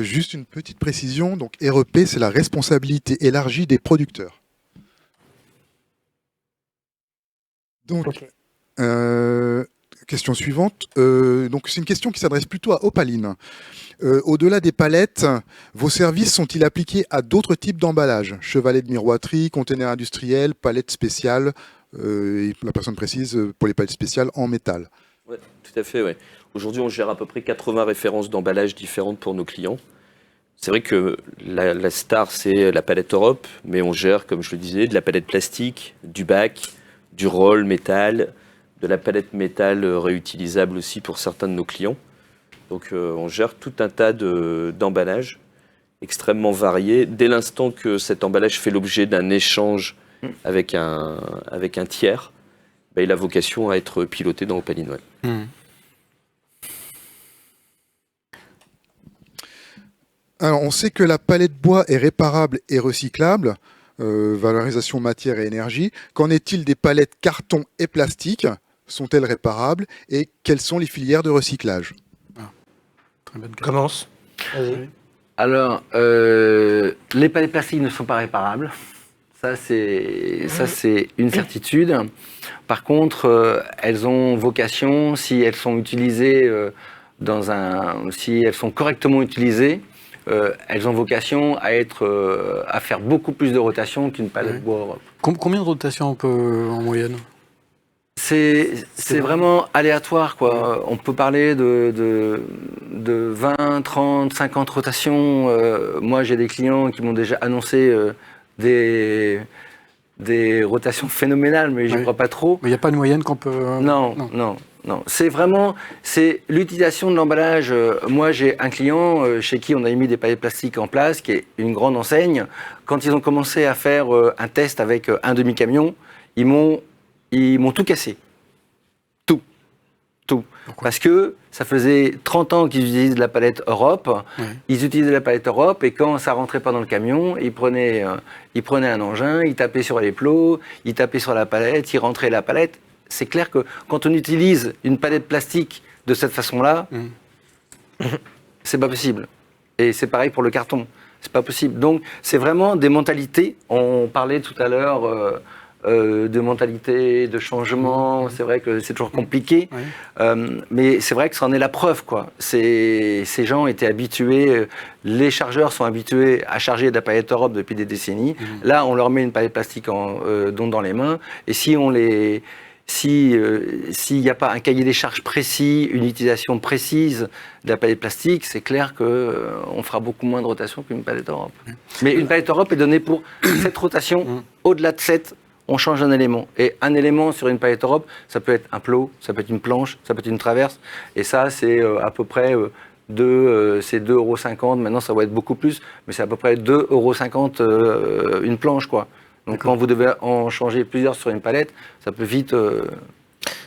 Juste une petite précision. Donc, REP, c'est la responsabilité élargie des producteurs. Donc, question suivante. Donc, c'est une question qui s'adresse plutôt à Opaline. Au-delà des palettes, vos services sont-ils appliqués à d'autres types d'emballages? Chevalet de miroiterie, containers industriels, palettes spéciales, et la personne précise pour les palettes spéciales en métal. Oui, tout à fait. Ouais. Aujourd'hui, on gère à peu près 80 références d'emballage différentes pour nos clients. C'est vrai que la star, c'est la palette Europe, mais on gère, comme je le disais, de la palette plastique, du bac, du roll métal, de la palette métal réutilisable aussi pour certains de nos clients. Donc on gère tout un tas d'emballages. extrêmement variés. Dès l'instant que cet emballage fait l'objet d'un échange avec un tiers, il a vocation à être piloté dans Opaline. Ouais. Alors, on sait que la palette bois est réparable et recyclable, valorisation matière et énergie. Qu'en est-il des palettes carton et plastique? Sont-elles réparables? Et quelles sont les filières de recyclage? Très bonne question. Commence. Vas-y. Oui. Alors, les palettes plastiques ne sont pas réparables. Ça, c'est une certitude. Par contre, elles ont vocation, si elles sont utilisées si elles sont correctement utilisées, elles ont vocation à faire beaucoup plus de rotation qu'une palette bois Europe. Combien de rotations on peut en moyenne? C'est vraiment aléatoire, quoi. On peut parler de 20, 30, 50 rotations. Moi, j'ai des clients qui m'ont déjà annoncé des rotations phénoménales, mais j'y crois pas trop. Mais il n'y a pas de moyenne qu'on peut... Non. C'est l'utilisation de l'emballage. Moi, j'ai un client chez qui on a mis des palettes plastiques en place, qui est une grande enseigne. Quand ils ont commencé à faire un test avec un demi-camion, ils m'ont tout cassé. Tout. Pourquoi? Parce que ça faisait 30 ans qu'ils utilisent de la palette Europe. Oui. Ils utilisaient la palette Europe et quand ça rentrait pas dans le camion, ils prenaient un engin, ils tapaient sur les plots, ils tapaient sur la palette, ils rentraient la palette. C'est clair que quand on utilise une palette plastique de cette façon-là, c'est pas possible. Et c'est pareil pour le carton. C'est pas possible. Donc, c'est vraiment des mentalités. On parlait tout à l'heure de mentalité, de changement. C'est vrai que c'est toujours compliqué. Mais c'est vrai que ça en est la preuve, quoi. Ces gens étaient habitués, les chargeurs sont habitués à charger de la palette Europe depuis des décennies. Là, on leur met une palette plastique dans les mains. Et s'il n'y a pas un cahier des charges précis, une utilisation précise de la palette plastique, c'est clair qu'on fera beaucoup moins de rotation qu'une palette Europe. Mais une palette Europe est donnée pour 7 rotations. Au-delà de 7, on change un élément. Et un élément sur une palette Europe, ça peut être un plot, ça peut être une planche, ça peut être une traverse. Et ça, c'est à peu près c'est 2,50 €. Maintenant, ça va être beaucoup plus, mais c'est à peu près 2,50 € une planche, quoi. Donc quand vous devez en changer plusieurs sur une palette, ça peut vite...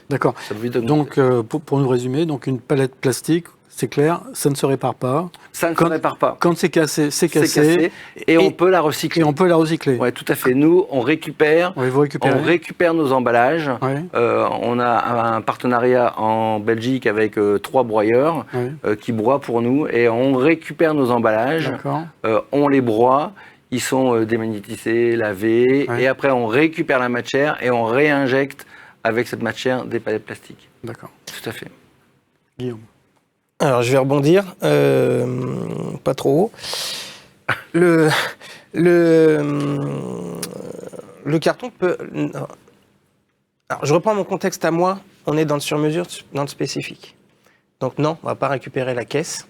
D'accord. Donc, pour nous résumer, donc une palette plastique, c'est clair, ça ne se répare pas. Ça ne se répare pas. Quand c'est cassé, c'est cassé. Et on peut la recycler. Et on peut la recycler. Oui, tout à fait. Nous, on récupère nos emballages. Ouais. On a un partenariat en Belgique avec 3 broyeurs qui broient pour nous. Et on récupère nos emballages, on les broie. Ils sont démagnétisés, lavés, et après on récupère la matière et on réinjecte avec cette matière des palettes plastiques. D'accord. Tout à fait. Guillaume. Alors je vais rebondir, pas trop haut. Le carton peut... Alors je reprends mon contexte à moi, on est dans le sur-mesure, dans le spécifique. Donc non, on ne va pas récupérer la caisse,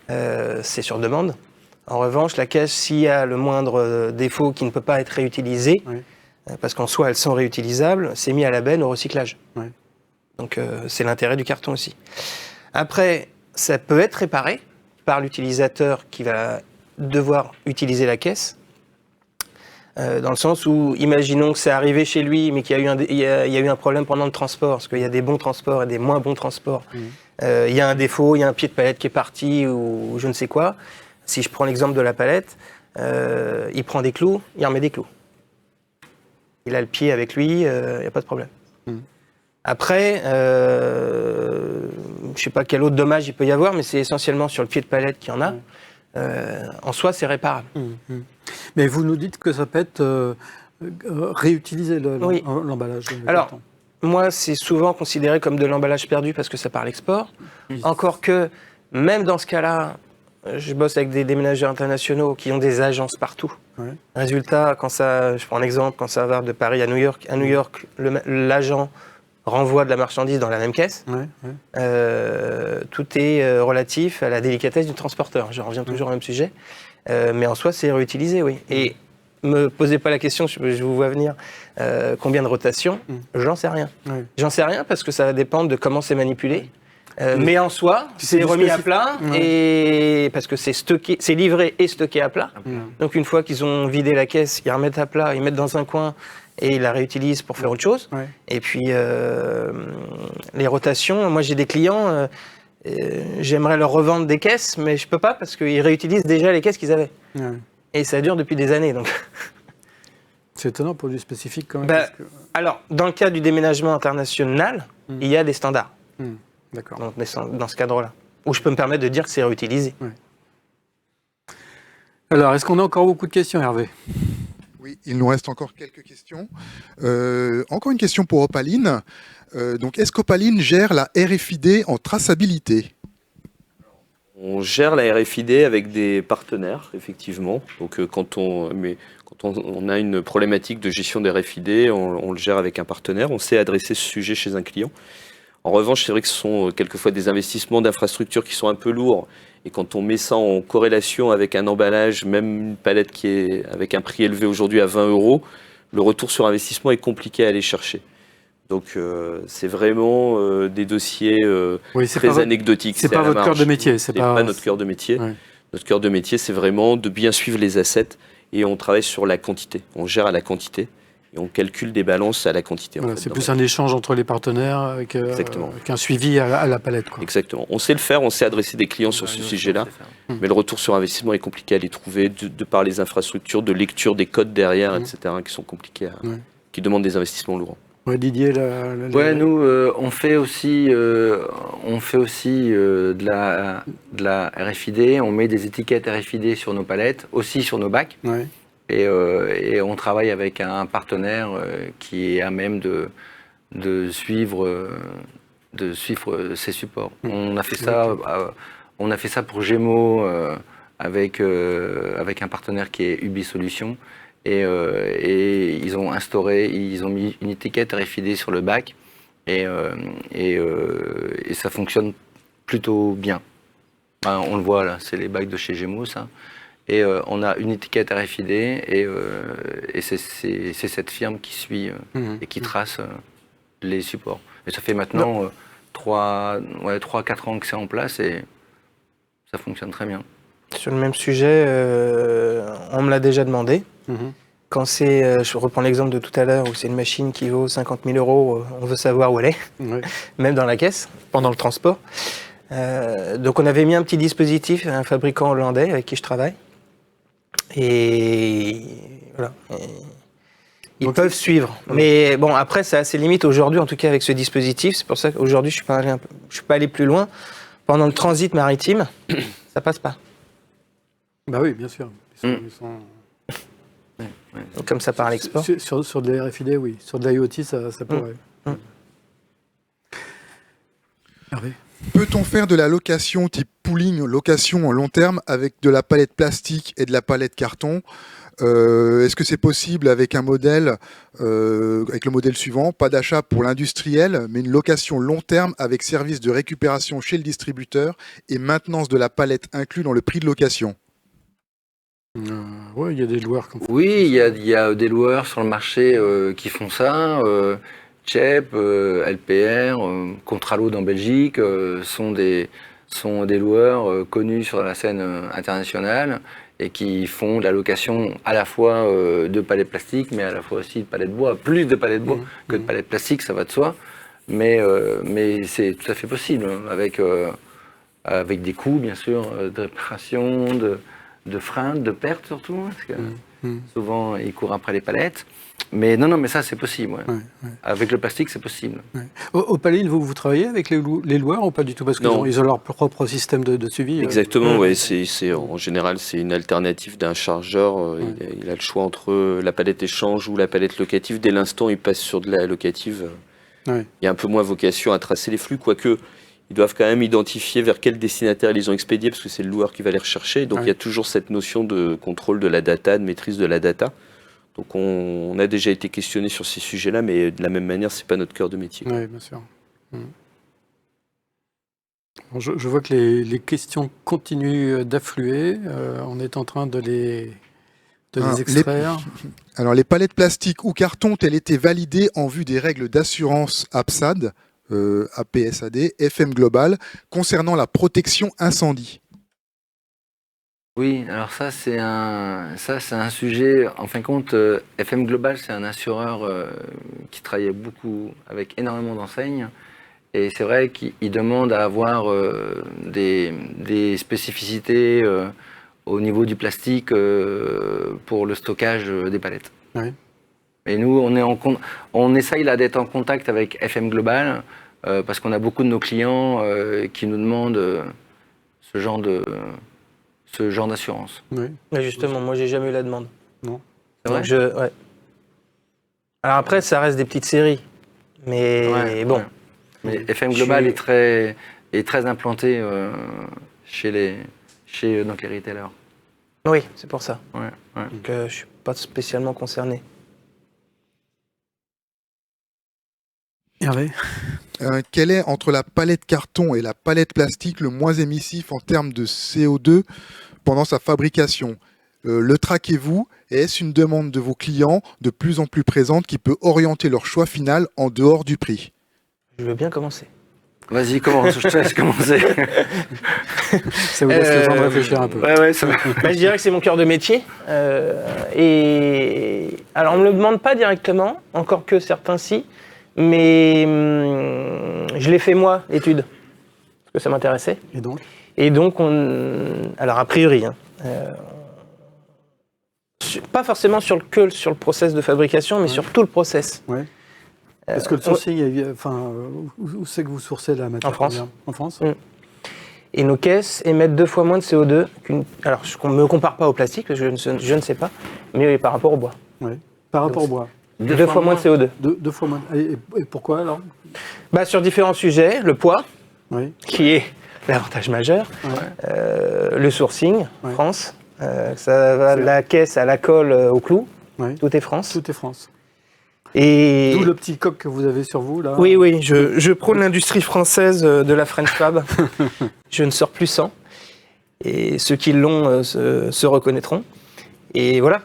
c'est sur demande. En revanche, la caisse, s'il y a le moindre défaut qui ne peut pas être réutilisé, parce qu'en soi, elles sont réutilisables, c'est mis à la benne au recyclage. Donc, c'est l'intérêt du carton aussi. Après, ça peut être réparé par l'utilisateur qui va devoir utiliser la caisse, dans le sens où, imaginons que c'est arrivé chez lui, mais qu'il y a eu un problème pendant le transport, parce qu'il y a des bons transports et des moins bons transports. Il y a un défaut, il y a un pied de palette qui est parti, ou je ne sais quoi. Si je prends l'exemple de la palette, il prend des clous, il remet des clous. Il a le pied avec lui, il n'y a pas de problème. Après, je ne sais pas quel autre dommage il peut y avoir, mais c'est essentiellement sur le pied de palette qu'il y en a. En soi, c'est réparable. Mais vous nous dites que ça peut être réutilisé, l'emballage. Alors, moi, c'est souvent considéré comme de l'emballage perdu parce que ça part à l'export. Encore que, même dans ce cas-là, je bosse avec des déménageurs internationaux qui ont des agences partout. Résultat, je prends l'exemple, quand ça va de Paris à New York, l'agent renvoie de la marchandise dans la même caisse. Tout est relatif à la délicatesse du transporteur. Je reviens toujours au même sujet. Mais en soi, c'est réutilisé, oui. Et me posez pas la question, je vous vois venir, combien de rotations, j'en sais rien. J'en sais rien parce que ça va dépendre de comment c'est manipulé. Mais en soi, c'est du remis à spécifique. plat Ouais. et parce que c'est stocké, c'est livré et stocké à plat. Donc une fois qu'ils ont vidé la caisse, ils remettent à plat, ils mettent dans un coin et ils la réutilisent pour faire autre chose. Ouais. Et puis les rotations, moi j'ai des clients, j'aimerais leur revendre des caisses, mais je peux pas parce qu'ils réutilisent déjà les caisses qu'ils avaient. Ouais. Et ça dure depuis des années. Donc. C'est étonnant pour du spécifique quand même. Bah, parce que- Alors, dans le cas du déménagement international, il y a des standards D'accord. dans ce cadre-là, où je peux me permettre de dire que c'est réutilisé. Alors, est-ce qu'on a encore beaucoup de questions, Hervé? Oui, il nous reste encore quelques questions. Encore une question pour Opaline. Donc, est-ce qu'Opaline gère la RFID en traçabilité? On gère la RFID avec des partenaires, effectivement. Donc, quand on a une problématique de gestion des RFID, on le gère avec un partenaire. On sait adresser ce sujet chez un client. En revanche, c'est vrai que ce sont quelquefois des investissements d'infrastructures qui sont un peu lourds. Et quand on met ça en corrélation avec un emballage, même une palette qui est avec un prix élevé aujourd'hui à 20 €, le retour sur investissement est compliqué à aller chercher. Donc, c'est vraiment des dossiers Oui, c'est très pas votre- anecdotiques. c'est à pas la votre cœur marge. de métier, C'est c'est pas- pas notre cœur de métier. Ouais. Notre cœur de métier, c'est vraiment de bien suivre les assets et on travaille sur la quantité. On gère à la quantité et on calcule des balances à la quantité. Voilà, en fait, c'est dans plus la- un échange entre les partenaires Exactement. qu'un suivi à la palette. Quoi. Exactement. On sait le faire, on sait adresser des clients sur ce sujet-là, mais le retour sur investissement est compliqué à les trouver de par les infrastructures, de lecture des codes derrière, etc., qui sont compliqués, qui demandent des investissements lourds. Ouais, Didier, Ouais, nous, on fait aussi de la RFID. On met des étiquettes RFID sur nos palettes, aussi sur nos bacs. Ouais. Et on travaille avec un partenaire qui est à même de suivre ces supports. On a fait ça pour Gémeaux avec un partenaire qui est Ubi Solutions. Et ils ont mis une étiquette RFID sur le bac et ça fonctionne plutôt bien. Enfin, on le voit là, c'est les bacs de chez Gémeaux, ça. Et on a une étiquette RFID et c'est cette firme qui suit et qui trace les supports. Et ça fait maintenant 3-4 ans que c'est en place et ça fonctionne très bien. Sur le même sujet, on me l'a déjà demandé. Quand c'est, je reprends l'exemple de tout à l'heure, où c'est une machine qui vaut 50 000 €, on veut savoir où elle est, même dans la caisse, pendant le transport. Donc on avait mis un petit dispositif, un fabricant hollandais avec qui je travaille. Et voilà. Ils peuvent suivre. Mais bon, après, c'est assez limite aujourd'hui, en tout cas avec ce dispositif. C'est pour ça qu'aujourd'hui, je ne suis pas allé plus loin. Pendant le transit maritime, ça passe pas. Bah oui, bien sûr. Ils sont... Donc, comme ça part à l'export. Sur de la RFID, oui. Sur de l'IoT, ça pourrait. Hervé. Peut-on faire de la location type pooling, location en long terme, avec de la palette plastique et de la palette carton? Est-ce que c'est possible avec un modèle, avec le modèle suivant, pas d'achat pour l'industriel, mais une location long terme avec service de récupération chez le distributeur et maintenance de la palette inclus dans le prix de location? Oui, il y a des loueurs comme ça. Oui, il y a des loueurs sur le marché qui font ça. CHEP, LPR, Contrallo en Belgique sont des loueurs connus sur la scène internationale et qui font de la location à la fois de palettes plastiques, mais à la fois aussi de palettes bois. Plus de palettes bois que de palettes plastiques, ça va de soi. Mais c'est tout à fait possible, avec des coûts, bien sûr, de réparation, de freins, de pertes surtout, parce que souvent ils courent après les palettes. Mais non, mais ça c'est possible. Ouais. Avec le plastique, c'est possible. Opaline, vous travaillez avec les loueurs ou pas du tout? Parce qu'ils ont leur propre système de suivi. Exactement, ouais, en général, c'est une alternative d'un chargeur. Il a le choix entre la palette échange ou la palette locative. Dès l'instant où il passe sur de la locative, il y a un peu moins vocation à tracer les flux, quoique ils doivent quand même identifier vers quel destinataire ils ont expédié, parce que c'est le loueur qui va les rechercher. Donc il y a toujours cette notion de contrôle de la data, de maîtrise de la data. Donc on a déjà été questionné sur ces sujets-là, mais de la même manière, c'est pas notre cœur de métier. Oui, bien sûr. Bon, je vois que les questions continuent d'affluer. On est en train de les extraire. Alors, les palettes plastiques ou carton, elles étaient validées en vue des règles d'assurance APSAD, APSAD, FM Global, concernant la protection incendie. Oui, alors ça c'est un sujet. En fin de compte, FM Global, c'est un assureur qui travaille beaucoup avec énormément d'enseignes. Et c'est vrai qu'il demande à avoir des spécificités au niveau du plastique pour le stockage des palettes. Oui. Et nous, on essaye là d'être en contact avec FM Global parce qu'on a beaucoup de nos clients qui nous demandent ce genre d'assurance. Oui. Mais justement, moi, j'ai jamais eu la demande. C'est vrai. Donc ouais. Alors après, ça reste des petites séries. Mais Ouais, bon. ouais. Mais FM Global est très implanté chez donc les retailers. Oui, c'est pour ça. Ouais, ouais. Donc je ne suis pas spécialement concerné. Hervé? Quel est, entre la palette carton et la palette plastique, le moins émissif en termes de CO2 pendant sa fabrication? Le traquez-vous et est-ce une demande de vos clients de plus en plus présente qui peut orienter leur choix final en dehors du prix? Je veux bien commencer. Vas-y, commence, je te laisse commencer. Ça vous laisse le temps de réfléchir un peu. Ouais, ça va. Bah, je dirais que c'est mon cœur de métier. Et alors, on ne me le demande pas directement, encore que certains si, mais je l'ai fait moi, l'étude, parce que ça m'intéressait. Et donc, Alors a priori, pas forcément sur le process de fabrication, mais sur tout le process. ouais. Est-ce que le sourcing, où c'est que vous sourcez la matière En France. première? En France. Et nos caisses émettent 2 fois moins de CO2 alors, je ne me compare pas au plastique, parce que je ne sais pas, mais oui, par rapport au bois. Ouais. Par rapport au bois. 2 fois moins de CO2. Deux fois moins. Et pourquoi alors? Bah, sur différents sujets, le poids, Oui. qui est l'avantage majeur, Ouais. le sourcing, Ouais. France, ça va de la caisse à la colle au clou, Ouais. tout est France. Tout est France. Et D'où le petit coq que vous avez sur vous là. oui, je prône l'industrie française de la French Fab. Je ne sors plus sans. Et ceux qui l'ont se reconnaîtront. Et voilà.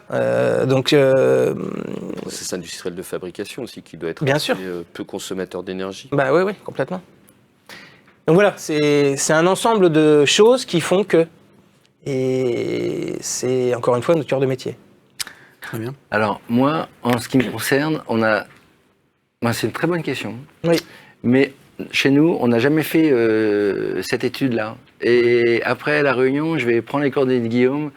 C'est cet industriel de fabrication aussi qui doit être Bien assez, sûr. Peu consommateur d'énergie. Bah oui, complètement. Donc voilà, c'est un ensemble de choses qui font que. Et c'est encore une fois notre cœur de métier. Très bien. Alors, moi, en ce qui me concerne, c'est une très bonne question. Oui. Mais chez nous, on n'a jamais fait cette étude-là. Et après la réunion, je vais prendre les coordonnées de Guillaume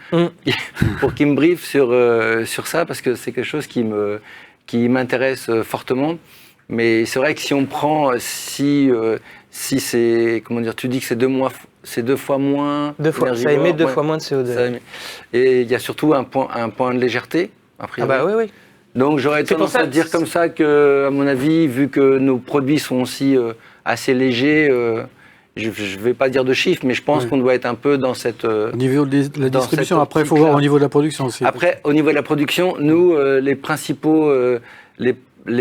pour qu'il me briefe sur ça, parce que c'est quelque chose qui m'intéresse fortement. Mais c'est vrai que si on prend, si c'est, comment dire, tu dis que c'est 2 fois moins. 2 fois, ça émet 2 fois moins de CO2. Et il y a surtout un point de légèreté, a priori. Ah bah oui. Donc j'aurais tendance à dire comme ça que, à mon avis, vu que nos produits sont aussi assez légers, je ne vais pas dire de chiffres, mais je pense qu'on doit être un peu dans cette... Au niveau de la distribution, après il faut optique-là. voir au niveau de la production aussi. Après, au niveau de la production, nous, les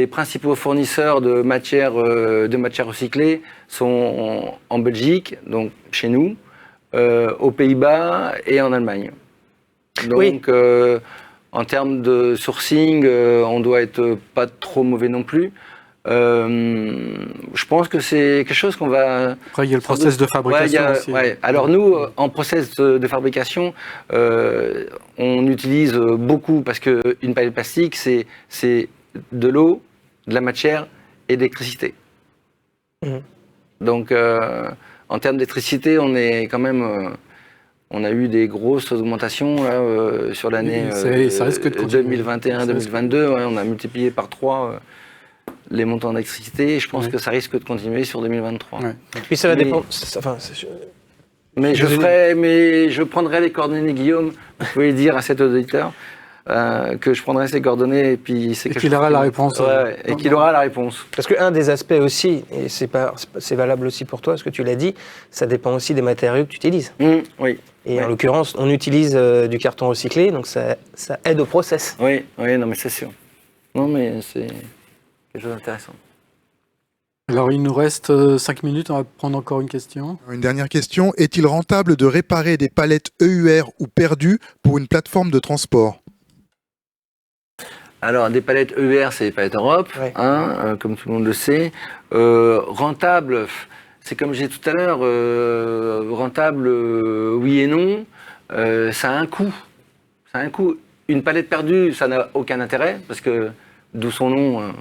principaux fournisseurs de matières recyclées sont en Belgique, donc chez nous, aux Pays-Bas et en Allemagne. Donc, en termes de sourcing, on doit être pas trop mauvais non plus. Je pense que c'est quelque chose qu'on va... Après, il y a le process de fabrication aussi. Alors nous, en process de fabrication, on utilise beaucoup, parce qu'une palette plastique, c'est de l'eau, de la matière et d'électricité. Donc, en termes d'électricité, on est quand même... on a eu des grosses augmentations là, sur l'année 2021-2022. On a multiplié par 3 les montants d'électricité. Je pense que ça risque de continuer sur 2023. Puis ça va dépendre... Mais je prendrai les coordonnées de Guillaume. Vous pouvez dire à cet auditeur que je prendrai ses coordonnées et puis qu'il aura la réponse. Et qu'il aura la réponse. Parce qu'un des aspects aussi, et c'est valable aussi pour toi, ce que tu l'as dit, ça dépend aussi des matériaux que tu utilises. Oui. Et en l'occurrence, on utilise du carton recyclé, donc ça aide au process. Oui, non mais c'est sûr. Non mais c'est quelque chose d'intéressant. Alors il nous reste 5 minutes, on va prendre encore une question. Une dernière question. Est-il rentable de réparer des palettes EUR ou perdues pour une plateforme de transport? Alors, des palettes EVR, c'est des palettes Europe, Ouais. comme tout le monde le sait. Rentable, c'est comme j'ai dit tout à l'heure, rentable, oui et non. Ça a un coût. Ça a un coût. Une palette perdue, ça n'a aucun intérêt, parce que, d'où son nom,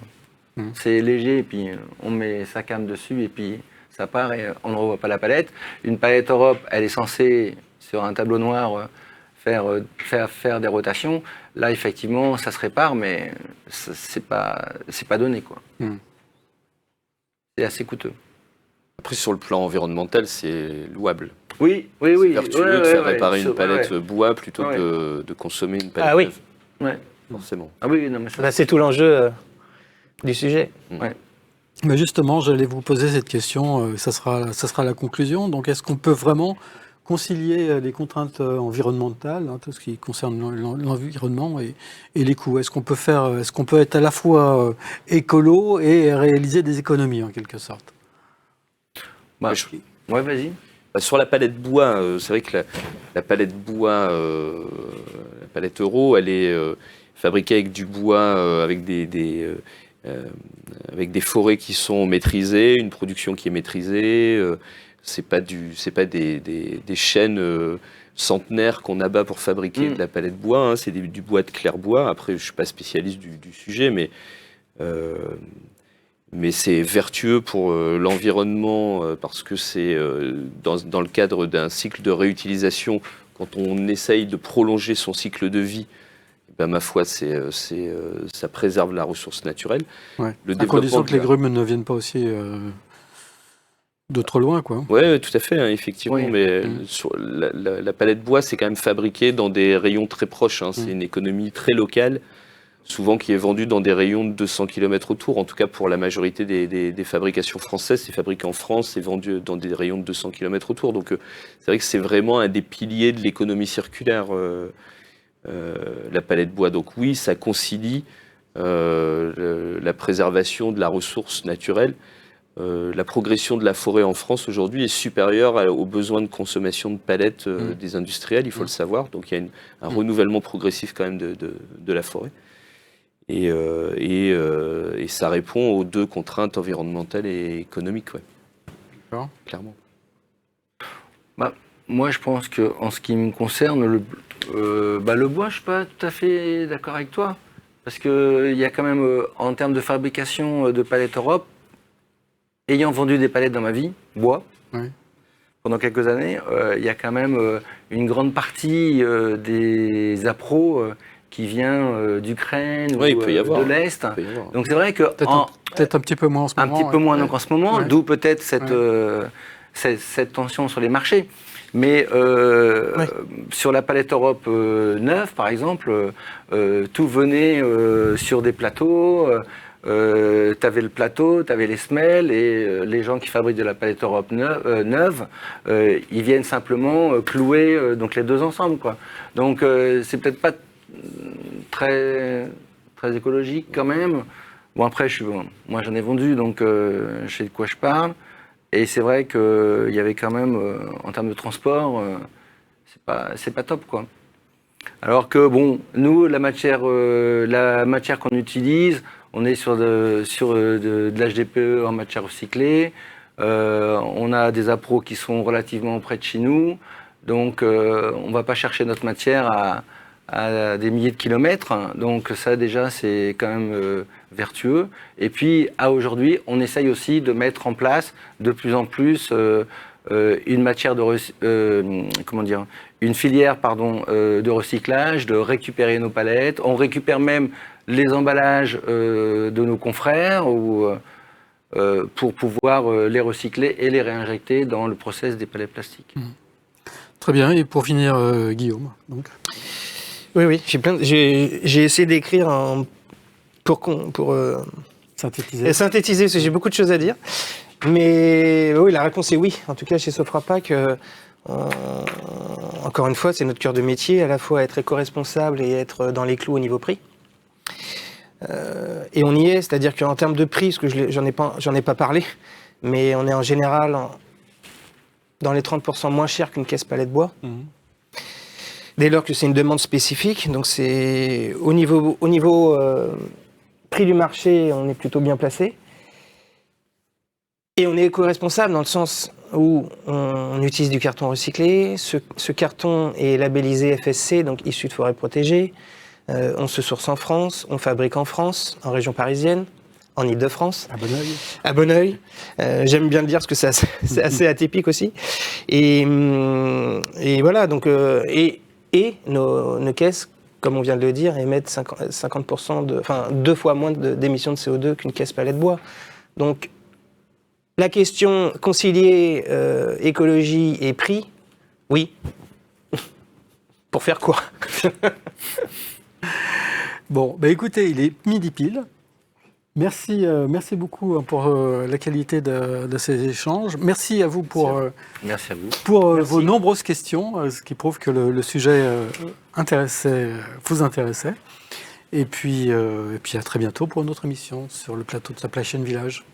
c'est léger, et puis on met sa came dessus, et puis ça part, et on ne revoit pas la palette. Une palette Europe, elle est censée, sur un tableau noir, faire des rotations. Là, effectivement, ça se répare, mais c'est pas donné, quoi. C'est assez coûteux. Après, sur le plan environnemental, c'est louable. Oui. C'est vertueux de faire réparer une palette bois plutôt que de consommer une palette Ah oui. neuve. Ouais. Forcément. Ah oui, non, mais ça. Bah, c'est tout l'enjeu du sujet. Mais justement, j'allais vous poser cette question, ça sera la conclusion. Donc, est-ce qu'on peut vraiment concilier les contraintes environnementales, tout ce qui concerne l'environnement et les coûts? Est-ce qu'on peut être à la fois écolo et réaliser des économies, en quelque sorte? Ouais, vas-y. Sur la palette bois, c'est vrai que la palette bois, la palette Euro, elle est fabriquée avec du bois, avec des forêts qui sont maîtrisées, une production qui est maîtrisée. C'est pas des chaînes centenaires qu'on abat pour fabriquer de la palette bois. C'est du bois de clairbois. Après, je suis pas spécialiste du sujet, mais c'est vertueux pour l'environnement parce que c'est dans le cadre d'un cycle de réutilisation, quand on essaye de prolonger son cycle de vie, ben, ma foi, ça préserve la ressource naturelle. Ouais. Le à condition que les développement grumes ne viennent pas aussi de trop loin, quoi. Oui, tout à fait, effectivement. Oui. Mais sur la palette bois, c'est quand même fabriqué dans des rayons très proches. C'est une économie très locale, souvent qui est vendue dans des rayons de 200 km autour. En tout cas, pour la majorité des fabrications françaises, c'est fabriqué en France, c'est vendu dans des rayons de 200 km autour. Donc, c'est vrai que c'est vraiment un des piliers de l'économie circulaire, la palette bois. Donc oui, ça concilie la préservation de la ressource naturelle. La progression de la forêt en France aujourd'hui est supérieure aux besoins de consommation de palettes des industriels, il faut le savoir. Donc il y a un renouvellement progressif quand même de la forêt. Et ça répond aux deux contraintes environnementales et économiques, ouais. D'accord. Clairement. Moi, je pense qu'en ce qui me concerne, le bois, je ne suis pas tout à fait d'accord avec toi. Parce qu'il y a quand même, en termes de fabrication de palettes Europe, ayant vendu des palettes dans ma vie, bois, pendant quelques années, il y a quand même une grande partie des appros qui vient d'Ukraine ou de l'Est. Donc c'est vrai que... Peut-être un petit peu moins en ce moment. Un petit peu moins donc en ce moment, d'où peut-être cette tension sur les marchés. Mais sur la palette Europe neuve, par exemple, tout venait sur des plateaux. Tu avais le plateau, tu avais les semelles, et les gens qui fabriquent de la palette Europe neuve, ils viennent simplement clouer donc les deux ensemble, quoi. Donc c'est peut-être pas très écologique quand même. Bon, après, moi j'en ai vendu, donc je sais de quoi je parle. Et c'est vrai qu'il y avait quand même, en termes de transport, c'est pas top, quoi. Alors que, bon, nous, la matière qu'on utilise, on est sur de l'HDPE en matière recyclée. On a des appros qui sont relativement près de chez nous. Donc, on ne va pas chercher notre matière à des milliers de kilomètres. Donc, ça, déjà, c'est quand même vertueux. Et puis, à aujourd'hui, on essaye aussi de mettre en place de plus en plus une matière une filière de recyclage, de récupérer nos palettes. On récupère même les emballages de nos confrères pour pouvoir les recycler et les réinjecter dans le process des palettes plastiques. Très bien. Et pour finir, Guillaume, donc. Oui, j'ai essayé d'écrire pour synthétiser, parce que j'ai beaucoup de choses à dire. Mais oui, la réponse est oui. En tout cas, chez Sofrapac, encore une fois, c'est notre cœur de métier, à la fois être éco-responsable et être dans les clous au niveau prix. Et on y est, c'est-à-dire qu'en termes de prix, parce que j'en ai pas parlé, mais on est en général dans les 30% moins cher qu'une caisse palette bois. dès lors que c'est une demande spécifique. Donc c'est au niveau prix du marché, on est plutôt bien placé. Et on est éco-responsable dans le sens où on utilise du carton recyclé. Ce carton est labellisé FSC, donc issu de forêts protégées. On se source en France, on fabrique en France, en région parisienne, en Île-de-France. À Bonneuil. À Bonneuil. J'aime bien le dire parce que c'est assez atypique aussi. Et voilà, donc, et nos caisses, comme on vient de le dire, émettent 50%, enfin 2 fois moins d'émissions de CO2 qu'une caisse palette bois. Donc, la question concilier écologie et prix, oui. Pour faire quoi? Bon, bah écoutez, il est midi pile. Merci beaucoup pour la qualité de ces échanges. Merci à vous pour Merci à vous. vos nombreuses questions, ce qui prouve que le sujet vous intéressait. Et puis à très bientôt pour une autre émission sur le plateau de Supply Chain Village.